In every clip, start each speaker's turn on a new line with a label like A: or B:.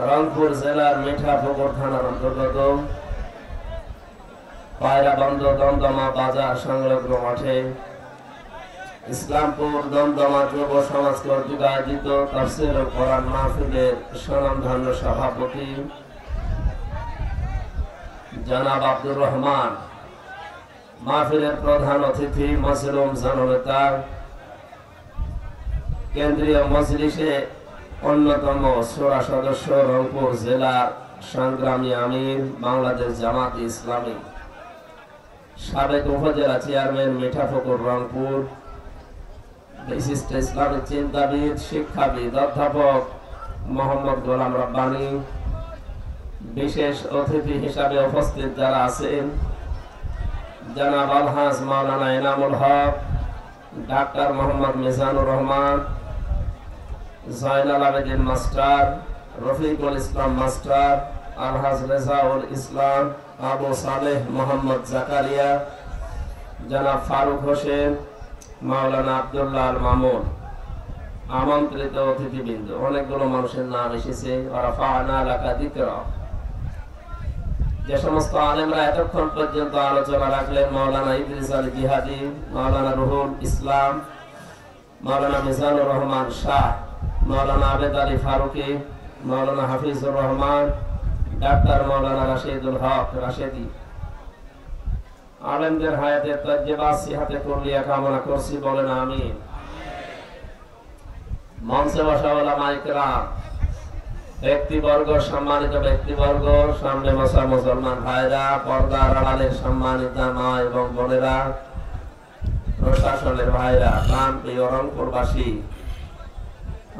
A: রংপুর জেলার মিঠাপুকুর থানার অন্তর্গত পায়রাবন্দ দমদমা বাজার সংলগ্ন মাঠে ইসলামপুর দমদমা যুব সমাজ কর্তৃক আয়োজিত তাফসীর ও কোরআন মাহফিলের স্বনামধন্য সভাপতি জনাব আব্দুর রহমান, মাহফিলের প্রধান অতিথি মজলুম জননেতা, কেন্দ্রীয় মজলিসে অন্যতম শোরা সদস্য, রংপুর জেলার সংগ্রামী আমির, বাংলাদেশ জামাত ইসলামী, সাবেক উপজেলা চেয়ারম্যান মিঠাপুকুর রংপুর, বিশিষ্ট ইসলামিক চিন্তাবিদ, শিক্ষাবিদ অধ্যাপক মোহাম্মদ গোলাম রব্বানী, বিশেষ অতিথি হিসাবে উপস্থিত যারা আছেন জনাব আলহাজ মাওলানা Enamul Haque, doctor Mohammad Mizanur Rahman, Joynal Abedin master, Rafiqul Islam master, আলহাজ রেজাউল ইসলাম, আবু সালেহ মোহাম্মদ জাকারিয়া, জনাব ফারুক হোসেন, মাওলানা আব্দুল্লাহ আল মামুন, আমন্ত্রিত অতিথিবৃন্দ, অনেকগুলো মানুষের নাম এসেছে। যে সমস্ত আলেমরা এতক্ষণ পর্যন্ত আলোচনা রাখলেন, মাওলানা ইদ্রিস আলী জিহাদি, মাওলানা রুহুল ইসলাম, মাওলানা মিজানুর রহমান শাহ, মাওলানা আবেদ আলী ফারুকি, মাওলানা হাফিজুর রহমান, ডাক্তার মাওলানা রাশিদুল হক রাশেদি, আলেমদের হায়াতের তাজ্জেবা সিহাতে কুল্লিয়া কামনা করছি, বলেন আমিন। মঞ্চে বসা ওলামায়ে কেরাম, ব্যক্তিবর্গ, সম্মানিত ব্যক্তিবর্গ, সামনে বসা মুসলমান ভাইরা, পর্দার আড়ালের সম্মানিত মা এবং বোনেরা, প্রশাসনের ভাইরা, প্রাণপ্রিয় রংপুরবাসী,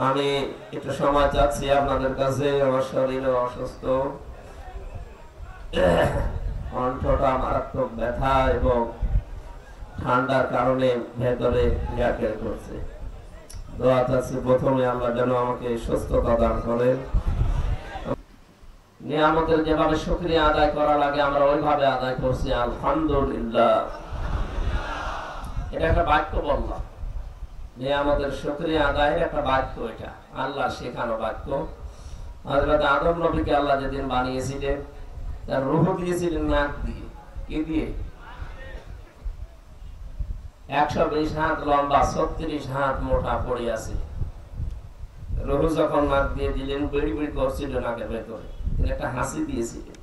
A: আমি একটু সময় চাচ্ছি আপনাদের কাছে। আমার শরীরে অসুস্থ, কণ্ঠটা মারাত্মক ব্যথা এবং ঠান্ডার কারণে ভেতরে গ্যাকের করছে। দোয়া চাচ্ছি প্রথমে আল্লাহ যেন আমাকে সুস্থতা দান করেন। নিয়ামতের যেভাবে শুকরিয়া আদায় করা লাগে আমরা ওইভাবে আদায় করছি, আলহামদুলিল্লাহ। এটা একটা বাক্য বললাম, নিয়ামতের শুকরিয়া আদায়ের একটা বাক্য, এটা আল্লাহ শেখানো বাক্য। হযরত আদম নবীকে আল্লাহ যেদিন বানিয়েছিলেন, তার রূহ দিয়েছিলেন নাক দিয়ে। কি দিয়ে? 120 হাত লম্বা, 36 হাত মোটা পড়ে আছে। রূহ যখন নাক দিয়ে দিলেন, বেড়ি বেড়ি করছিল নাকের ভেতরে, তিনি একটা হাসি দিয়েছিলেন।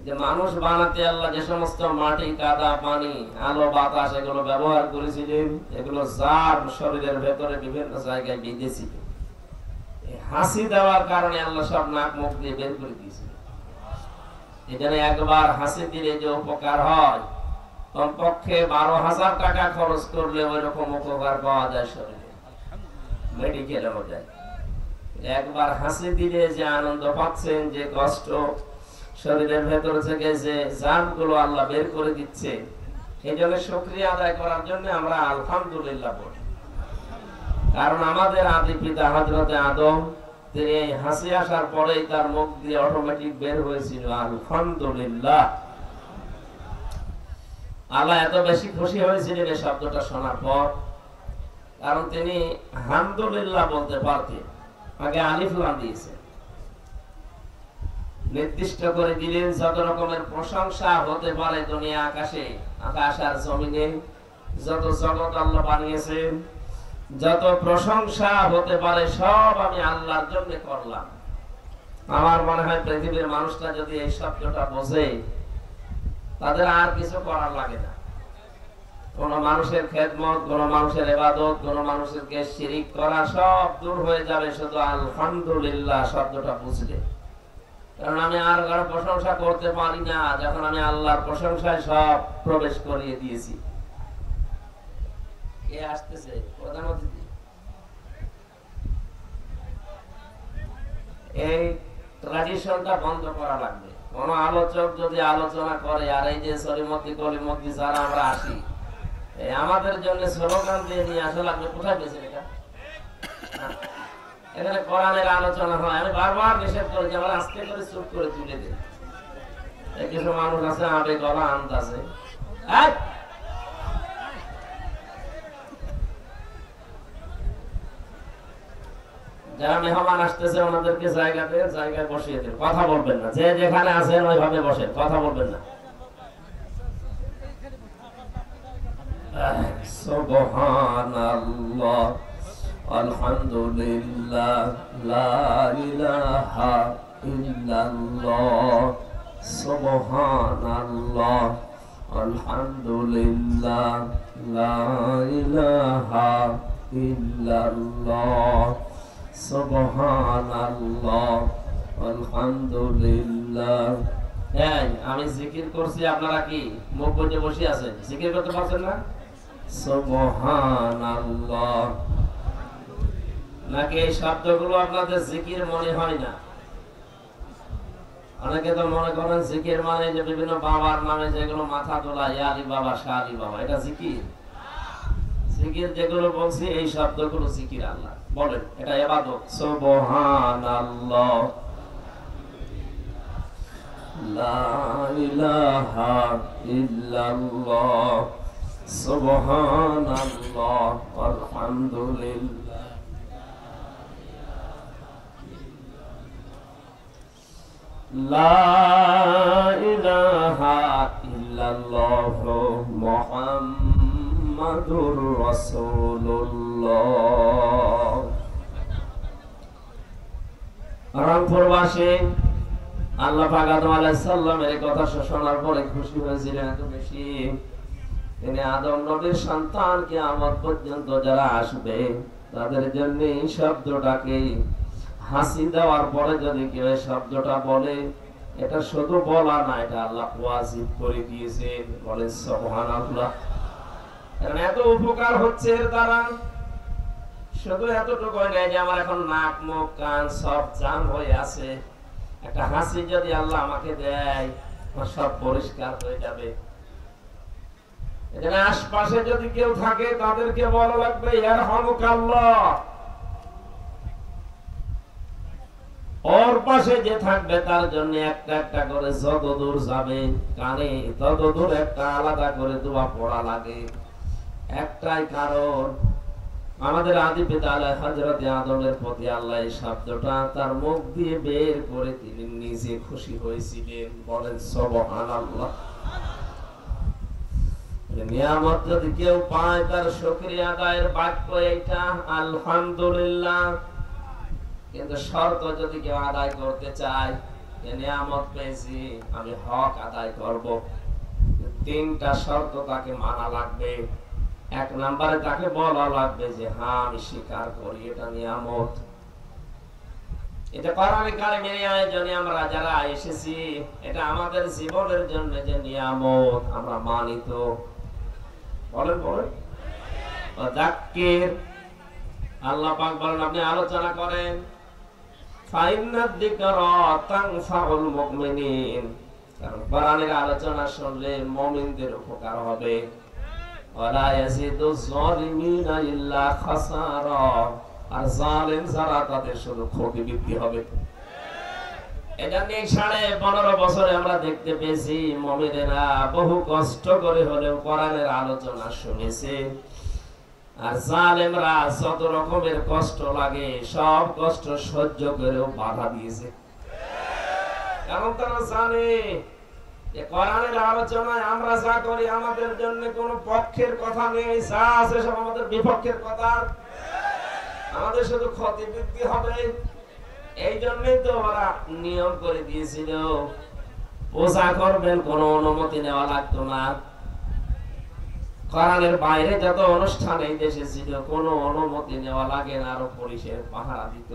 A: যে মানুষ বানাতে আল্লাহ যে সমস্ত মাটি, কাদা, পানি, আলো, বাতাস এগুলো ব্যবহার করেছিলেন, এগুলো যার শরীরের ভেতরে বিভিন্ন জায়গায় বিঁধেছিলেন। হাসি দেওয়ার কারণে আল্লাহ সব নাক মুখ দিয়ে বের করে দিয়েছিলেন। এখানে একবার হাসি দিলে যে উপকার হয়, কমপক্ষে 12,000 টাকা খরচ করলে ওই রকম উপকার পাওয়া যায় শরীরে, মেডিকেলেও যায়। একবার হাসি দিলে যে আনন্দ পাচ্ছেন, যে কষ্ট শরীরের ভেতর থেকে যে জানগুলো আল্লাহ বের করে দিচ্ছে, এই জন্য শুকরিয়া আদায় করার জন্য আমরা আলহামদুলিল্লাহ বলি। কারণ আমাদের আদি পিতা হযরতে আদম, তিনি এই হাসি আসার পরেই তার মুখ দিয়ে অটোমেটিক বের হয়েছিল আলহামদুলিল্লাহ। আল্লাহ এত বেশি খুশি হয়েছিলেন এই শব্দটা শোনার পর, কারণ তিনি হামদুলিল্লাহ বলতে পারতেন। আগে আলিফ লাম দিয়েছেন, নির্দিষ্ট করে দিলেন যত রকমের প্রশংসা হতে পারে দুনিয়া আকাশে, আকাশ আর জমিনে যত জগৎ আল্লাহ বানিয়েছেন, যত প্রশংসা হতে পারে সব আমি আল্লাহর জন্য করলাম। আমার মনে হয় পৃথিবীর মানুষটা যদি এই শব্দটা বোঝে, তাদের আর কিছু করার লাগে না। কোন মানুষের খেদমত, কোন মানুষের ইবাদত, কোন মানুষকে শিরিক করা সব দূর হয়ে যাবে শুধু আলহামদুলিল্লাহ শব্দটা বুঝলে। কারণ আমি আর কারো প্রশংসা করতে পারি না, যখন আমি আল্লাহর প্রশংসায় সব প্রবেশ করিয়ে দিয়েছি। কে আসতেছে? প্রধান অতিথি। এই ট্র্যাডিশনটা বন্ধ করা লাগবে। কোন আলোচক যদি আলোচনা করে, আর এই যে সলিমতি কলিমতি যারা আমরা আসি, আমাদের জন্য স্লোগান দিয়ে নিয়ে আসা লাগবে। কোথায় পেয়েছেন এটা? এখানে কোরআনের আলোচনা হয়, আমি বারবার নিষেধ করি যে আমরা আস্তে করে চুপ করে তুলে দিই। কিছু মানুষ আছে আবেগ গলা আনতাছে, যারা মেহমান আসতেছে ওনাদেরকে জায়গায় বসিয়ে দেন, কথা বলবেন না, যে যেখানে আছেন ওইভাবে বসেন, কথা বলবেন না। সুবহানাল্লাহ, আলহামদুলিল্লাহ, লা ইলাহা ইল্লাল্লাহ, সুবহানাল্লাহ, আলহামদুলিল্লাহ, লা ইলাহা ইল্লাল্লাহ, সুবহানাল্লাহ, আলহামদুলিল্লাহ। এই আমি জিকির করছি, আপনারা কি মুখ বুজে বসে আছেন? জিকির করতে পারছেন না? সুবহানাল্লাহ। নাকি এই শব্দগুলো আপনাদের জিকির মনে হয় না? অনেকে তো মনে করেন জিকির মানে যে বিভিন্ন বাবার নামে যেগুলো মাথা তোলা, ইয়া আলী বাবা, শাহ আলী বাবা, এটা জিকির। জিকির যেগুলো বলছি এই শব্দগুলো জিকির। আল্লাহ বলেন এটা ইবাদত। সুবহানাল্লাহ, লা ইলাহা ইল্লাল্লাহ, সুবহানাল্লাহ, আলহামদুলিল্লাহ, লা ইলাহা ইল্লাল্লাহ, মুহাম্মাদুর রাসূলুল্লাহ। রংপুরবাসী আল্লাহ পাক আদম আলাইহিস সালামের কথা শোনার পরে খুশি হয়েছিলেন এত বেশি। তিনি আদম নবীর সন্তান কিয়ামত পর্যন্ত যারা আসবে তাদের জন্য এই শব্দটাকে হাসি দেওয়ার পরে যদি কেউ এই শব্দটা বলে, এটা শুধু বলা না, এটা আল্লাহ ওয়াজিব করে দিয়েছেন। বলে সুবহানাল্লাহ। কারণ এত উপকার হচ্ছে এর দ্বারা। শুধু এতটুকুই নয় যে আমার এখন নাক মুখ কান সব জাম হয়ে আছে, একটা হাসি যদি আল্লাহ আমাকে দেয় আমার সব পরিষ্কার হয়ে যাবে। এখানে আশপাশে যদি কেউ থাকে তাদেরকে বলা লাগবে ইয়ারহামুকাল্লাহ। ওর পাশে যে থাকবে তার জন্য একটা একটা করে যত দূর যাবে কানে তত দূর একটা আলাদা করে দোয়া পড়া লাগে। একটাই কারণ, আমাদের আদি পিতা আলাইহিস হযরত আদমের প্রতি আল্লাহ এই শব্দটা তার মুখ দিয়ে বের করে তিনি নিজে খুশি হয়েছিলেন। বলেন সুবহানাল্লাহ। নিয়ামত যদি কেউ পায় তার শুকরিয়া আদায়ের বাক্য এইটা আলহামদুলিল্লাহ। কিন্তু শর্ত যদি কেউ আদায় করতে চায়, নিয়ামত পেয়েছি আমি হক আদায় করব, তিনটা শর্ত তাকে মানা লাগবে। এক নম্বরে তাকে বলা লাগবে যে হ্যাঁ আমি স্বীকার করি এটা নিয়ামত। এটা কোরআনে কারিমের আয়োজনে আমরা যারা এসেছি, এটা আমাদের জীবনের জন্য যে নিয়ামত আমরা মানি তো। বলেন বলেন। যাক্কির, আল্লাহ পাক বলেন আপনি আলোচনা করেন, ফাইন্নাদ যিকরা তানফাউল মুমিনিন, কারণ কোরআনের আলোচনা শুনলে মুমিনদের উপকার হবে। ওয়ালা ইয়াজিদুজ যালিমিনা ইল্লা খাসারা, আর জালেম যারা তাদের শুধু ক্ষতি বৃদ্ধি হবে। এটা নিয়ে 15.5 বছরে আমরা দেখতে পেয়েছি মুমিনেরা বহু কষ্ট করে হলেও কোরআনের আলোচনা শুনেছে, আর জালেমরা যত রকমের কষ্ট লাগে সব কষ্ট সহ্য করেও বাধা দিয়েছে। কারণ তারা জানে যে কোরআনের আলোচনায় আমরা যা করি আমাদের জন্য কোনো পক্ষের কথা নেই, যা আছে সব আমাদের বিপক্ষের কথা, আমাদের শুধু ক্ষতি বৃদ্ধি হবে। এই জন্যই তো ওরা নিয়ম করে দিয়েছিল পূজা করবেন কোনো অনুমতি নেওয়া লাগতো না। কোরআনের বাইরে যত অনুষ্ঠান এই দেশে ছিল কোনো অনুমতি নেওয়া লাগে না, আরো পুলিশের পাহারা দিত।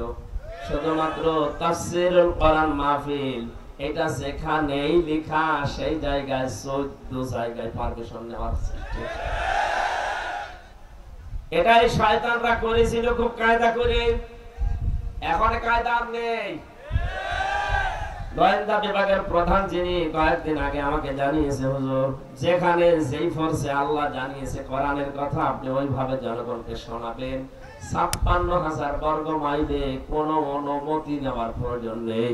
A: শুধুমাত্র তাফসীরুল কোরআন মাহফিল এটা যেখানেই লেখা সেই জায়গায় 14 জায়গায় পারমিশন নেওয়ার সৃষ্টি। এটাই শয়তানরা করেছিল খুব কায়দা করে। এখন কায়দা আর নেই। গোয়েন্দা বিভাগের প্রধান যিনি কয়েকদিন আগে আমাকে জানিয়েছে, হুজুর যেখানে যেই ফোর্সে আল্লাহ জানিয়েছে কোরআনের কথা আপনি ওইভাবে জনগণকে শোনাবেন। 56,000 বর্গ মাইলে কোনো অনুমতি নেওয়ার প্রয়োজন নেই।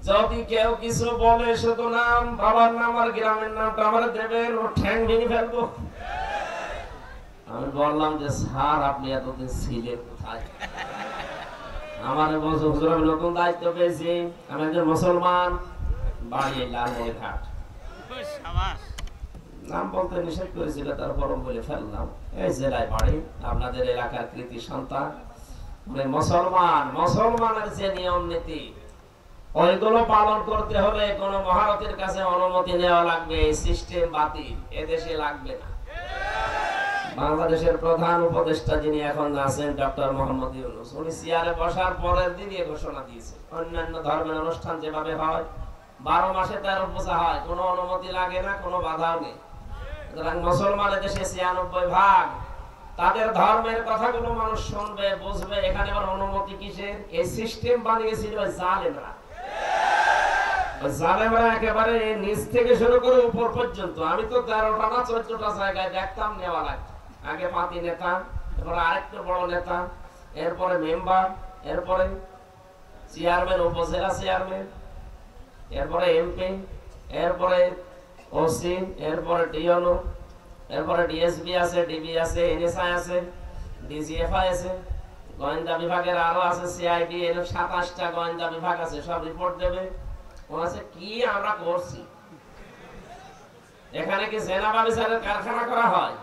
A: যদি কেউ কিছু বলে শুধু নাম, বাবার নাম আর গ্রামের নামটা আমরা দেবেন, ও ঠ্যাং ভেঙে ফেলবো। আমি বললাম যে স্যার আপনি এতদিন ছিলেন কোথায়? আমার বলছে হুজুর আমি নতুন দায়িত্ব পেয়েছি, আমি একজন মুসলমান, বাড়ি লালমনিরহাট। নাম বলতে নিষেধ করেছিল, তারপর বলে ফেললাম এই জেলায় বাড়ি, আপনাদের এলাকার কৃতি সন্তান। মানে মুসলমানের যে নিয়ম নীতি ওইগুলো পালন করতে হলে কোন মহারথীর কাছে অনুমতি নেওয়া লাগবে। এই সিস্টেম বাতিল, এদেশে লাগবে না। বাংলাদেশের প্রধান উপদেষ্টা যিনি এখন আছেন ডক্টর মোহাম্মদ ইউনূস, উনি চেয়ারে বসার পরের দিনই ঘোষণা দিয়েছেন অন্যান্য ধর্মের অনুষ্ঠান যেভাবে হয় 12 মাসে 13 পূজা হয়, কোনো অনুমতি লাগে না, কোনো বাধাও নেই। সুতরাং মুসলমানের দেশে 96%, তাদের ধর্মের কথাগুলো মানুষ শুনবে, বুঝবে। এখানে আবার অনুমতি কিসের? এই সিস্টেম বানিয়েছিল জালেমরা। জালেমরা একেবারে নিচ থেকে শুরু করে উপর পর্যন্ত। আমি তো 13টা না 14টা জায়গায় দেখতাম নেওয়া লাগতো। আগে পাতি নেতা, এরপরে আরেকটু বড় নেতা, এরপরে মেম্বার, এরপরে চেয়ারম্যান, উপজেলা চেয়ারম্যান, এরপরে এমপি, এরপরে ওসি, এরপরে ডিওনো, এরপরে ডিএসপি আছে, ডিবি আছে, এনএসআই আছে, ডিজিএফআই আছে, গোয়েন্দা বিভাগের আরো আছে, সিআইডি, এর 27টা গোয়েন্দা বিভাগ আছে, সব রিপোর্ট দেবে। ওনাছে কি আমরা করছি? এখানে কি জেনা ব্যবসায়ের কারখানা করা হয়?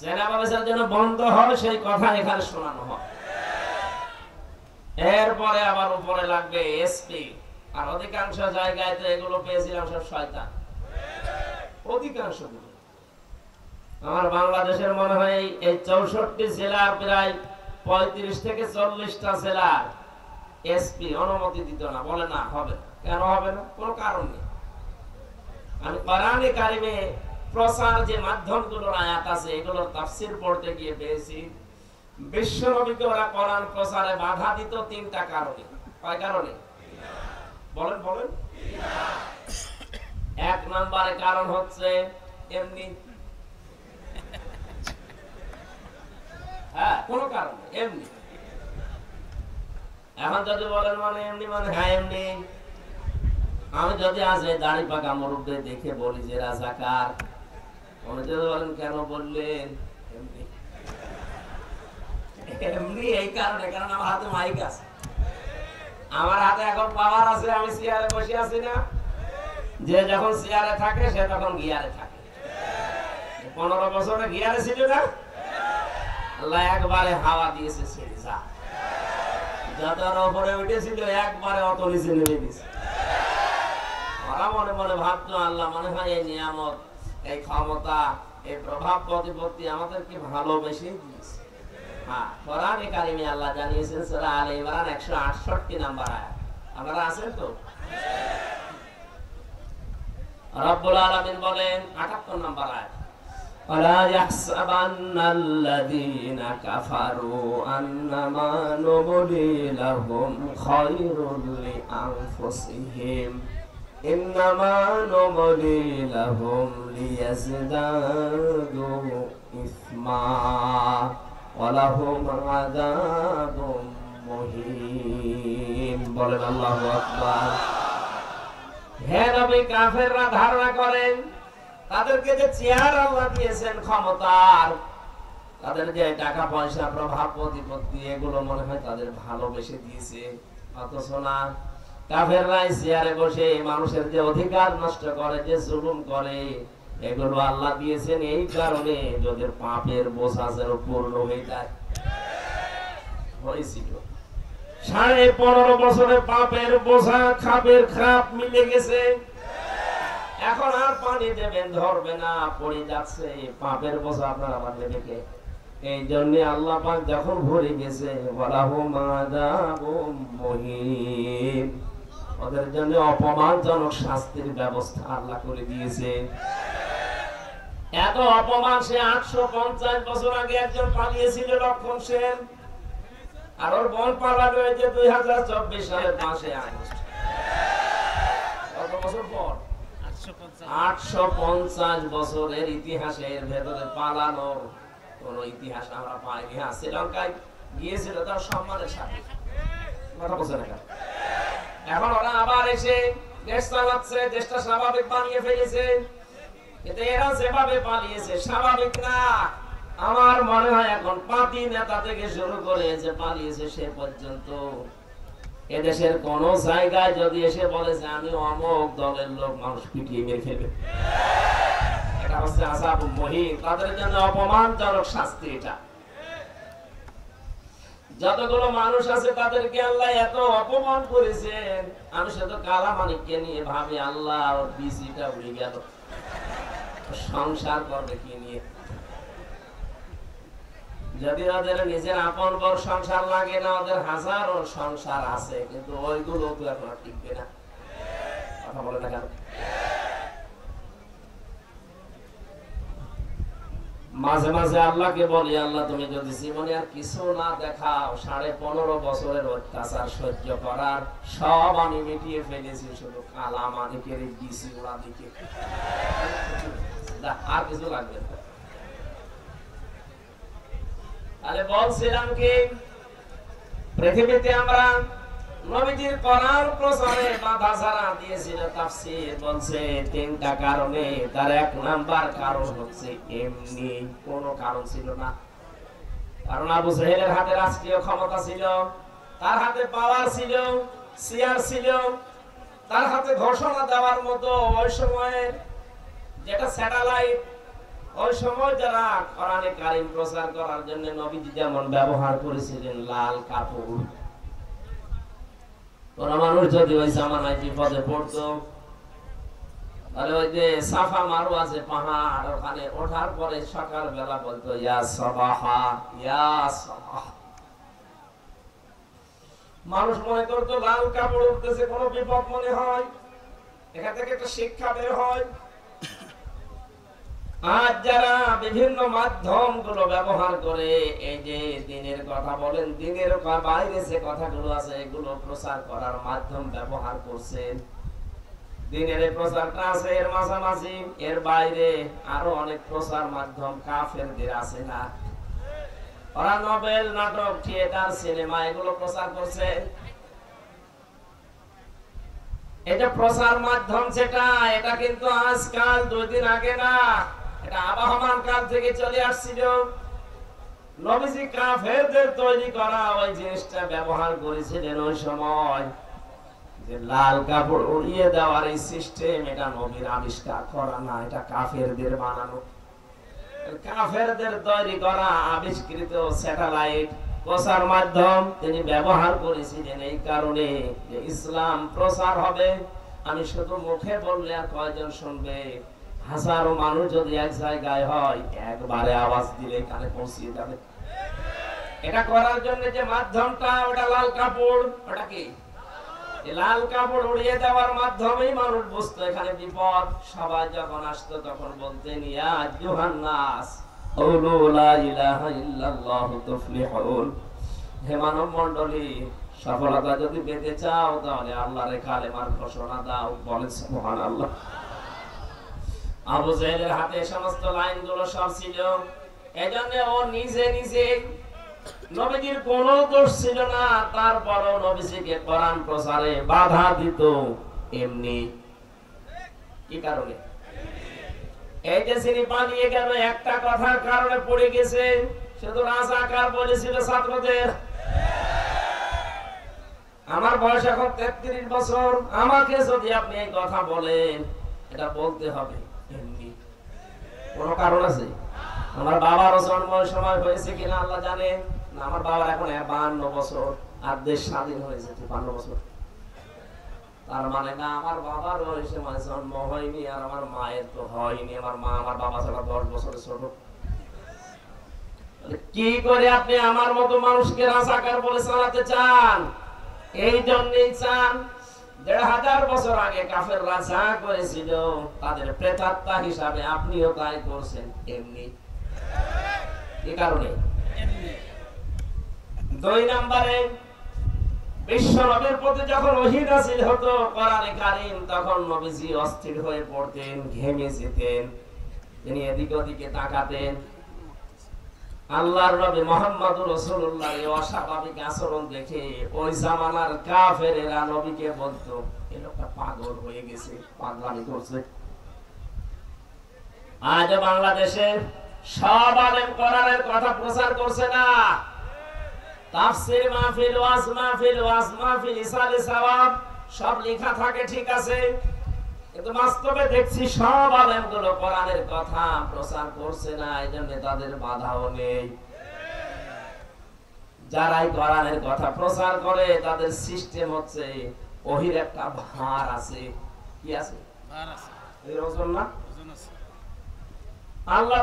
A: জেনা ব্যবসার জন্য বন্ধ হয় সেই কথা এখানে শোনানো হয়। এরপরে আবার উপরে লাগবে এসপি, আর অধিকাংশ জায়গায় তো এগুলো পেয়েছিলাম সব শয়তান, অধিকাংশগুলো। আমার বাংলাদেশের মনে হয় এই 64 জেলার প্রায় 35 থেকে 40টা জেলার এসপি অনুমতি দিত না, বলে না হবে না। কেন হবে না? কোনো কারণ নেই। আমি কোরআনে কারিমে প্রচার যে মাধ্যমগুলোর আয়াত আছে এগুলোর তাফসীর পড়তে গিয়ে পেয়েছি বিশ্ব নবীকে ওরা কোরআন প্রচারে বাধা দিত 3টা কারণে। কয় কারণে? বলেন বলেন। 1 নম্বরে কারণ হচ্ছে এমনি, হ্যাঁ কোনো কারণ নেই, এমনি। এখন যদি বলেন মানে এমনি, মানে হ্যাঁ এমনি। আমি যদি আজ এই দাড়ি পাকা মুরব্বি দেখে বলি যে রাজাকার, উনি যদি বলেন কেন বললেন এমনি, এমনি এই কারণে, কারণ আমার হাতে মাইক আছে, আমার হাতে এখন পাওয়ার আছে। আমি চেয়ারে বসে আছি না, যে যখন চেয়ারে থাকে সে তখন গিয়ারে থাকে। 15 বছরে গিয়ারে ছিল না, আল্লাহ একবারে হাওয়া দিয়েছে, ছেড়ে যা। যত উপরে উঠেছিল একবারে অত নিচে নেমে দিয়েছে। ওরা মনে মনে ভাবতো আল্লাহ মনে হয় এই নিয়ামত, এই ক্ষমতা, এই প্রভাব প্রতিপত্তি আমাদেরকে ভালোবেসে দিয়েছে। হ্যাঁ, কোরআনে কারিমে আল্লাহ জানিয়েছেন সূরা আলে ইমরান 168 নাম্বার আয়াত। আপনারা আছেন তো? রব্বুল আলামিন বলেন 78 নাম্বার আয়াত, ওয়ালা ইয়াহসাবান্নাল্লাযীনা কাফারু আন্নামা নুমলি লাহুম খায়রুল লিআনফুসিহিম ইন্নামা নুমলি লাহুম লিয়াজদাদু ইসমা ওয়া লাহুম আযাবুম মুহিন। বলেন আল্লাহু আকবার। হে নবী, কাফেররা ধারণা করেন তাদেরকে যে চেয়ার আল্লাহ দিয়েছেন ক্ষমতার, তাদের যে টাকা পয়সা, প্রভাব প্রতিপত্তি, এগুলো মনে হয় তাদের ভালোবেসে দিয়েছে। অথচ না, কাফেররা চেয়ারে বসে মানুষের যে অধিকার নষ্ট করে, যে জুলুম করে, এগুলো আল্লাহ দিয়েছেন এই কারণে যাদের পাপের বোঝা যেন পূর্ণ হয়ে যায়। হয়েছিল 15.5 বছরে পাপের বোঝা, খাপের খাপ মিলে গেছে। এখন আর পানি দেবেন ধরবে না, পড়ে যাচ্ছে। পাপের বোঝা আপনার আমার নেবে কে? এই জন্য আল্লাহ পাক যখন ভরে গেছে, ওয়ালাহুম আযাবুম মুহিন, ওদের জন্য অপমানজনক শাস্তির ব্যবস্থা আল্লাহ করে দিয়েছে। এত অপমান সে 850 বছর আগে একজন পালিয়েছিল, লক্ষণ সেন, আর ওর বোন পালালো এই যে 2024 সালের 5 আগস্ট। কত বছর পর? 850 বছরের ইতিহাসের ভেতরে পালানোর কোন ইতিহাস আমরা পাইনি। হ্যাঁ, শ্রীলঙ্কায় গিয়েছিল তার সম্মানের সাথে, কথা বলছে না। এখন ওরা আবার এসে দেশ চালাচ্ছে, দেশটা স্বাভাবিক বানিয়ে ফেলেছে। কিন্তু এরা যেভাবে পালিয়েছে স্বাভাবিক না। আমার মনে হয় এখন পাতি নেতা থেকে শুরু করে যে পালিয়েছে সে পর্যন্ত এদেশের কোন জায়গায় যদি এসে বলে যে আমি অমুক দলের লোক, মানুষ পিটিয়ে মেরে ফেলবে। এটা হচ্ছে আযাব মুহিন, তাদের জন্য অপমানজনক শাস্তি এটা। যতগুলো মানুষ আছে তাদেরকে আল্লাহ এত অপমান করেছেন, আমি শুধু কালা মানিককে নিয়ে ভাবি আল্লাহ ওর বিসিটা উড়ে গেল, সংসার করবে কি নিয়ে? যদি ওদের নিজের আপন বর সংসার লাগে না, ওদের হাজারো সংসার আছে, কিন্তু ওইগুলো তো এখন টিকবে না। কথা বলে না কেন? মাঝে মাঝে আল্লাহকে বলি, আল্লাহ তুমি যদি জীবনে আর কিছু না দেখাও, 15.5 বছরের অত্যাচার সহ্য করার সব আমি মিটিয়ে ফেলেছি, শুধু কালা মানিকের ডিসি ওরা দিকে, আর কিছু লাগবে না। তাহলে বলছিলাম কি, পৃথিবীতে আমরা নবীজির কোরআন প্রচারে বাধা ছাড়া দিয়েছিল তাফসীর বলছে 3টা কারণে। তার 1 নাম্বার কারণ হচ্ছে এমনি, কোনো কারণ ছিল না। কারণ আবু জাহেলের হাতে রাষ্ট্রীয় ক্ষমতা ছিল, তার হাতে পাওয়ার ছিল, চেয়ার ছিল, তার হাতে ঘোষণা দেওয়ার মতো ওই সময়ের যেটা স্যাটেলাইট, ওই সময় যারা কোরআনে কারীম প্রচার করার জন্য নবীজি যেমন ব্যবহার করেছিলেন লাল কাপড়, কোন মানুষ যদি ওই জামানায় বিপদে পড়তো, তাহলে ওই যে সাফা মারওয়া যে পাহাড়, ওখানে ওঠার পরে সকাল বেলা বলতো ইয়া সাবাহা ইয়া সাবাহা। মানুষ মনে করতো লাল কাপড় উঠতেছে কোনো বিপদ মনে হয়, এখান থেকে একটা শিক্ষা বের হয়। আজ যারা বিভিন্ন মাধ্যম গুলো ব্যবহার করে এই যে দিনের কথা বলেন, দিনের বাইরে যে কথাগুলো আছে এগুলো প্রচার করার মাধ্যম ব্যবহার করছেন, দিনের প্রচারটা আছে, এর মাঝামাঝি এর বাইরে আরো অনেক প্রচার মাধ্যম কাফেরদের আছে না, ওরা নোবেল, নাটক, থিয়েটার, সিনেমা এগুলো প্রচার করছে। এটা প্রচার মাধ্যম যেটা, এটা কিন্তু আজকাল 2 দিন আগে না, এটা আবহমান কাল থেকে চলে আসছিল। নবীজি কাফেরদের তৈরি করা ওই জিনিসটা ব্যবহার করেছিলেন ওই সময়, যে লাল কাপড় উড়িয়ে দেওয়ার এই সিস্টেম, এটা নবীর আবিষ্কার করা না, এটা কাফেরদের বানানো, কাফেরদের তৈরি করা আবিষ্কৃত স্যাটেলাইট প্রচার মাধ্যম তিনি ব্যবহার করেছিলেন এই কারণে যে ইসলাম প্রচার হবে। আমি শুধু মুখে বললে আর কয়জন শুনবে? হাজারো মানুষ যদি এক জায়গায় হয়, একবারে আওয়াজ দিলে কানে পৌঁছে যাবে। এটা করার জন্য যে মাধ্যমটা, ওটা লাল কাপড়, ওটা কি লাল কাপড় উড়িয়ে দেওয়ার মাধ্যমেই মানুষ বুঝতো এখানে বিপদ। সবাই যখন আসতো তখন বলতেন ইয়া আইয়ুহান নাস কুলু লা ইলাহা ইল্লাল্লাহু তুফলিহুন। হে মানব মণ্ডলী, সফলতা যদি পেতে চাও তাহলে আল্লাহর কালেমার ঘোষণা দাও, বলেন সুবহানাল্লাহ। আবু জাহেলের হাতে সমস্ত লাইনগুলো সব ছিল, এজন্য ও নিজে নিজে, নবীজির কোনো দোষ ছিল না, তারপরও নবীজিকে কোরআন প্রচারে বাধা দিত এমনি। কি কারণে? এই যে তিনি পালিয়ে গেল, একটা কথার কারণে পড়ে গেছে, শুধু রাজাকার বলেছিল ছাত্রদের। আমার বয়স এখন 33 বছর, আমাকে যদি আপনি এই কথা বলেন, এটা বলতে হবে এমনি। কোন কারণ আছে? আমার বাবার জন্ম সময় হয়েছে কিনা আল্লাহ জানে না, আমার বাবার এখন 52 বছর, আর দেশ স্বাধীন হয়েছে 52 বছর। তার মানে না আমার বাবার ওই সময় জন্ম হয়নি, আর আমার মায়ের তো হয়নি, আমার মা আমার বাবা ছাড়া 10 বছরের ছোট। কি করে আপনি আমার মতো মানুষকে রাজাকার বলে চালাতে চান? এই জন্যই চান 1500 বছর আগে কাফেররা যা করেছিল তাদের প্রেতাত্মা হিসাবে আপনিও তাই করছেন এমনি। এই কারণে 2 নম্বরে, বিশ্ব নবীর প্রতি যখন ওহী নাযিল হতো কোরআনে কারীম, তখন নবীজি অস্থির হয়ে পড়তেন, ঘেমে যেতেন, তিনি এদিকে ওদিকে তাকাতেন। আল্লাহর নবী মুহাম্মদুর রাসূলুল্লাহর এই অস্বাভাবিক আচরণ দেখে ওই জামানার কাফেরেরা নবীকে বলতো এই লোকটা পাগল হয়ে গেছে, পাগলামি করছে। আজ বাংলাদেশে সব আলেম কোরআনের কথা প্রচার করছে না। তাফসীর মাহফিল, ওয়াজ মাহফিল, ওয়াজ মাহফিল, ইসালে সওয়াব সব লেখা থাকে, ঠিক আছে, কিন্তু বাস্তবে দেখছি সব আলেমগুলো কোরআনের কথা প্রচার করছে না, এজন্য তাদের বাধাও নেই। যারাই কোরআনের কথা প্রচার করে তাদের সিস্টেম হচ্ছে ওহির একটা ভার আছে। কি আছে? ভার আছে। এই ওজন না? ওজন আছে। আল্লাহ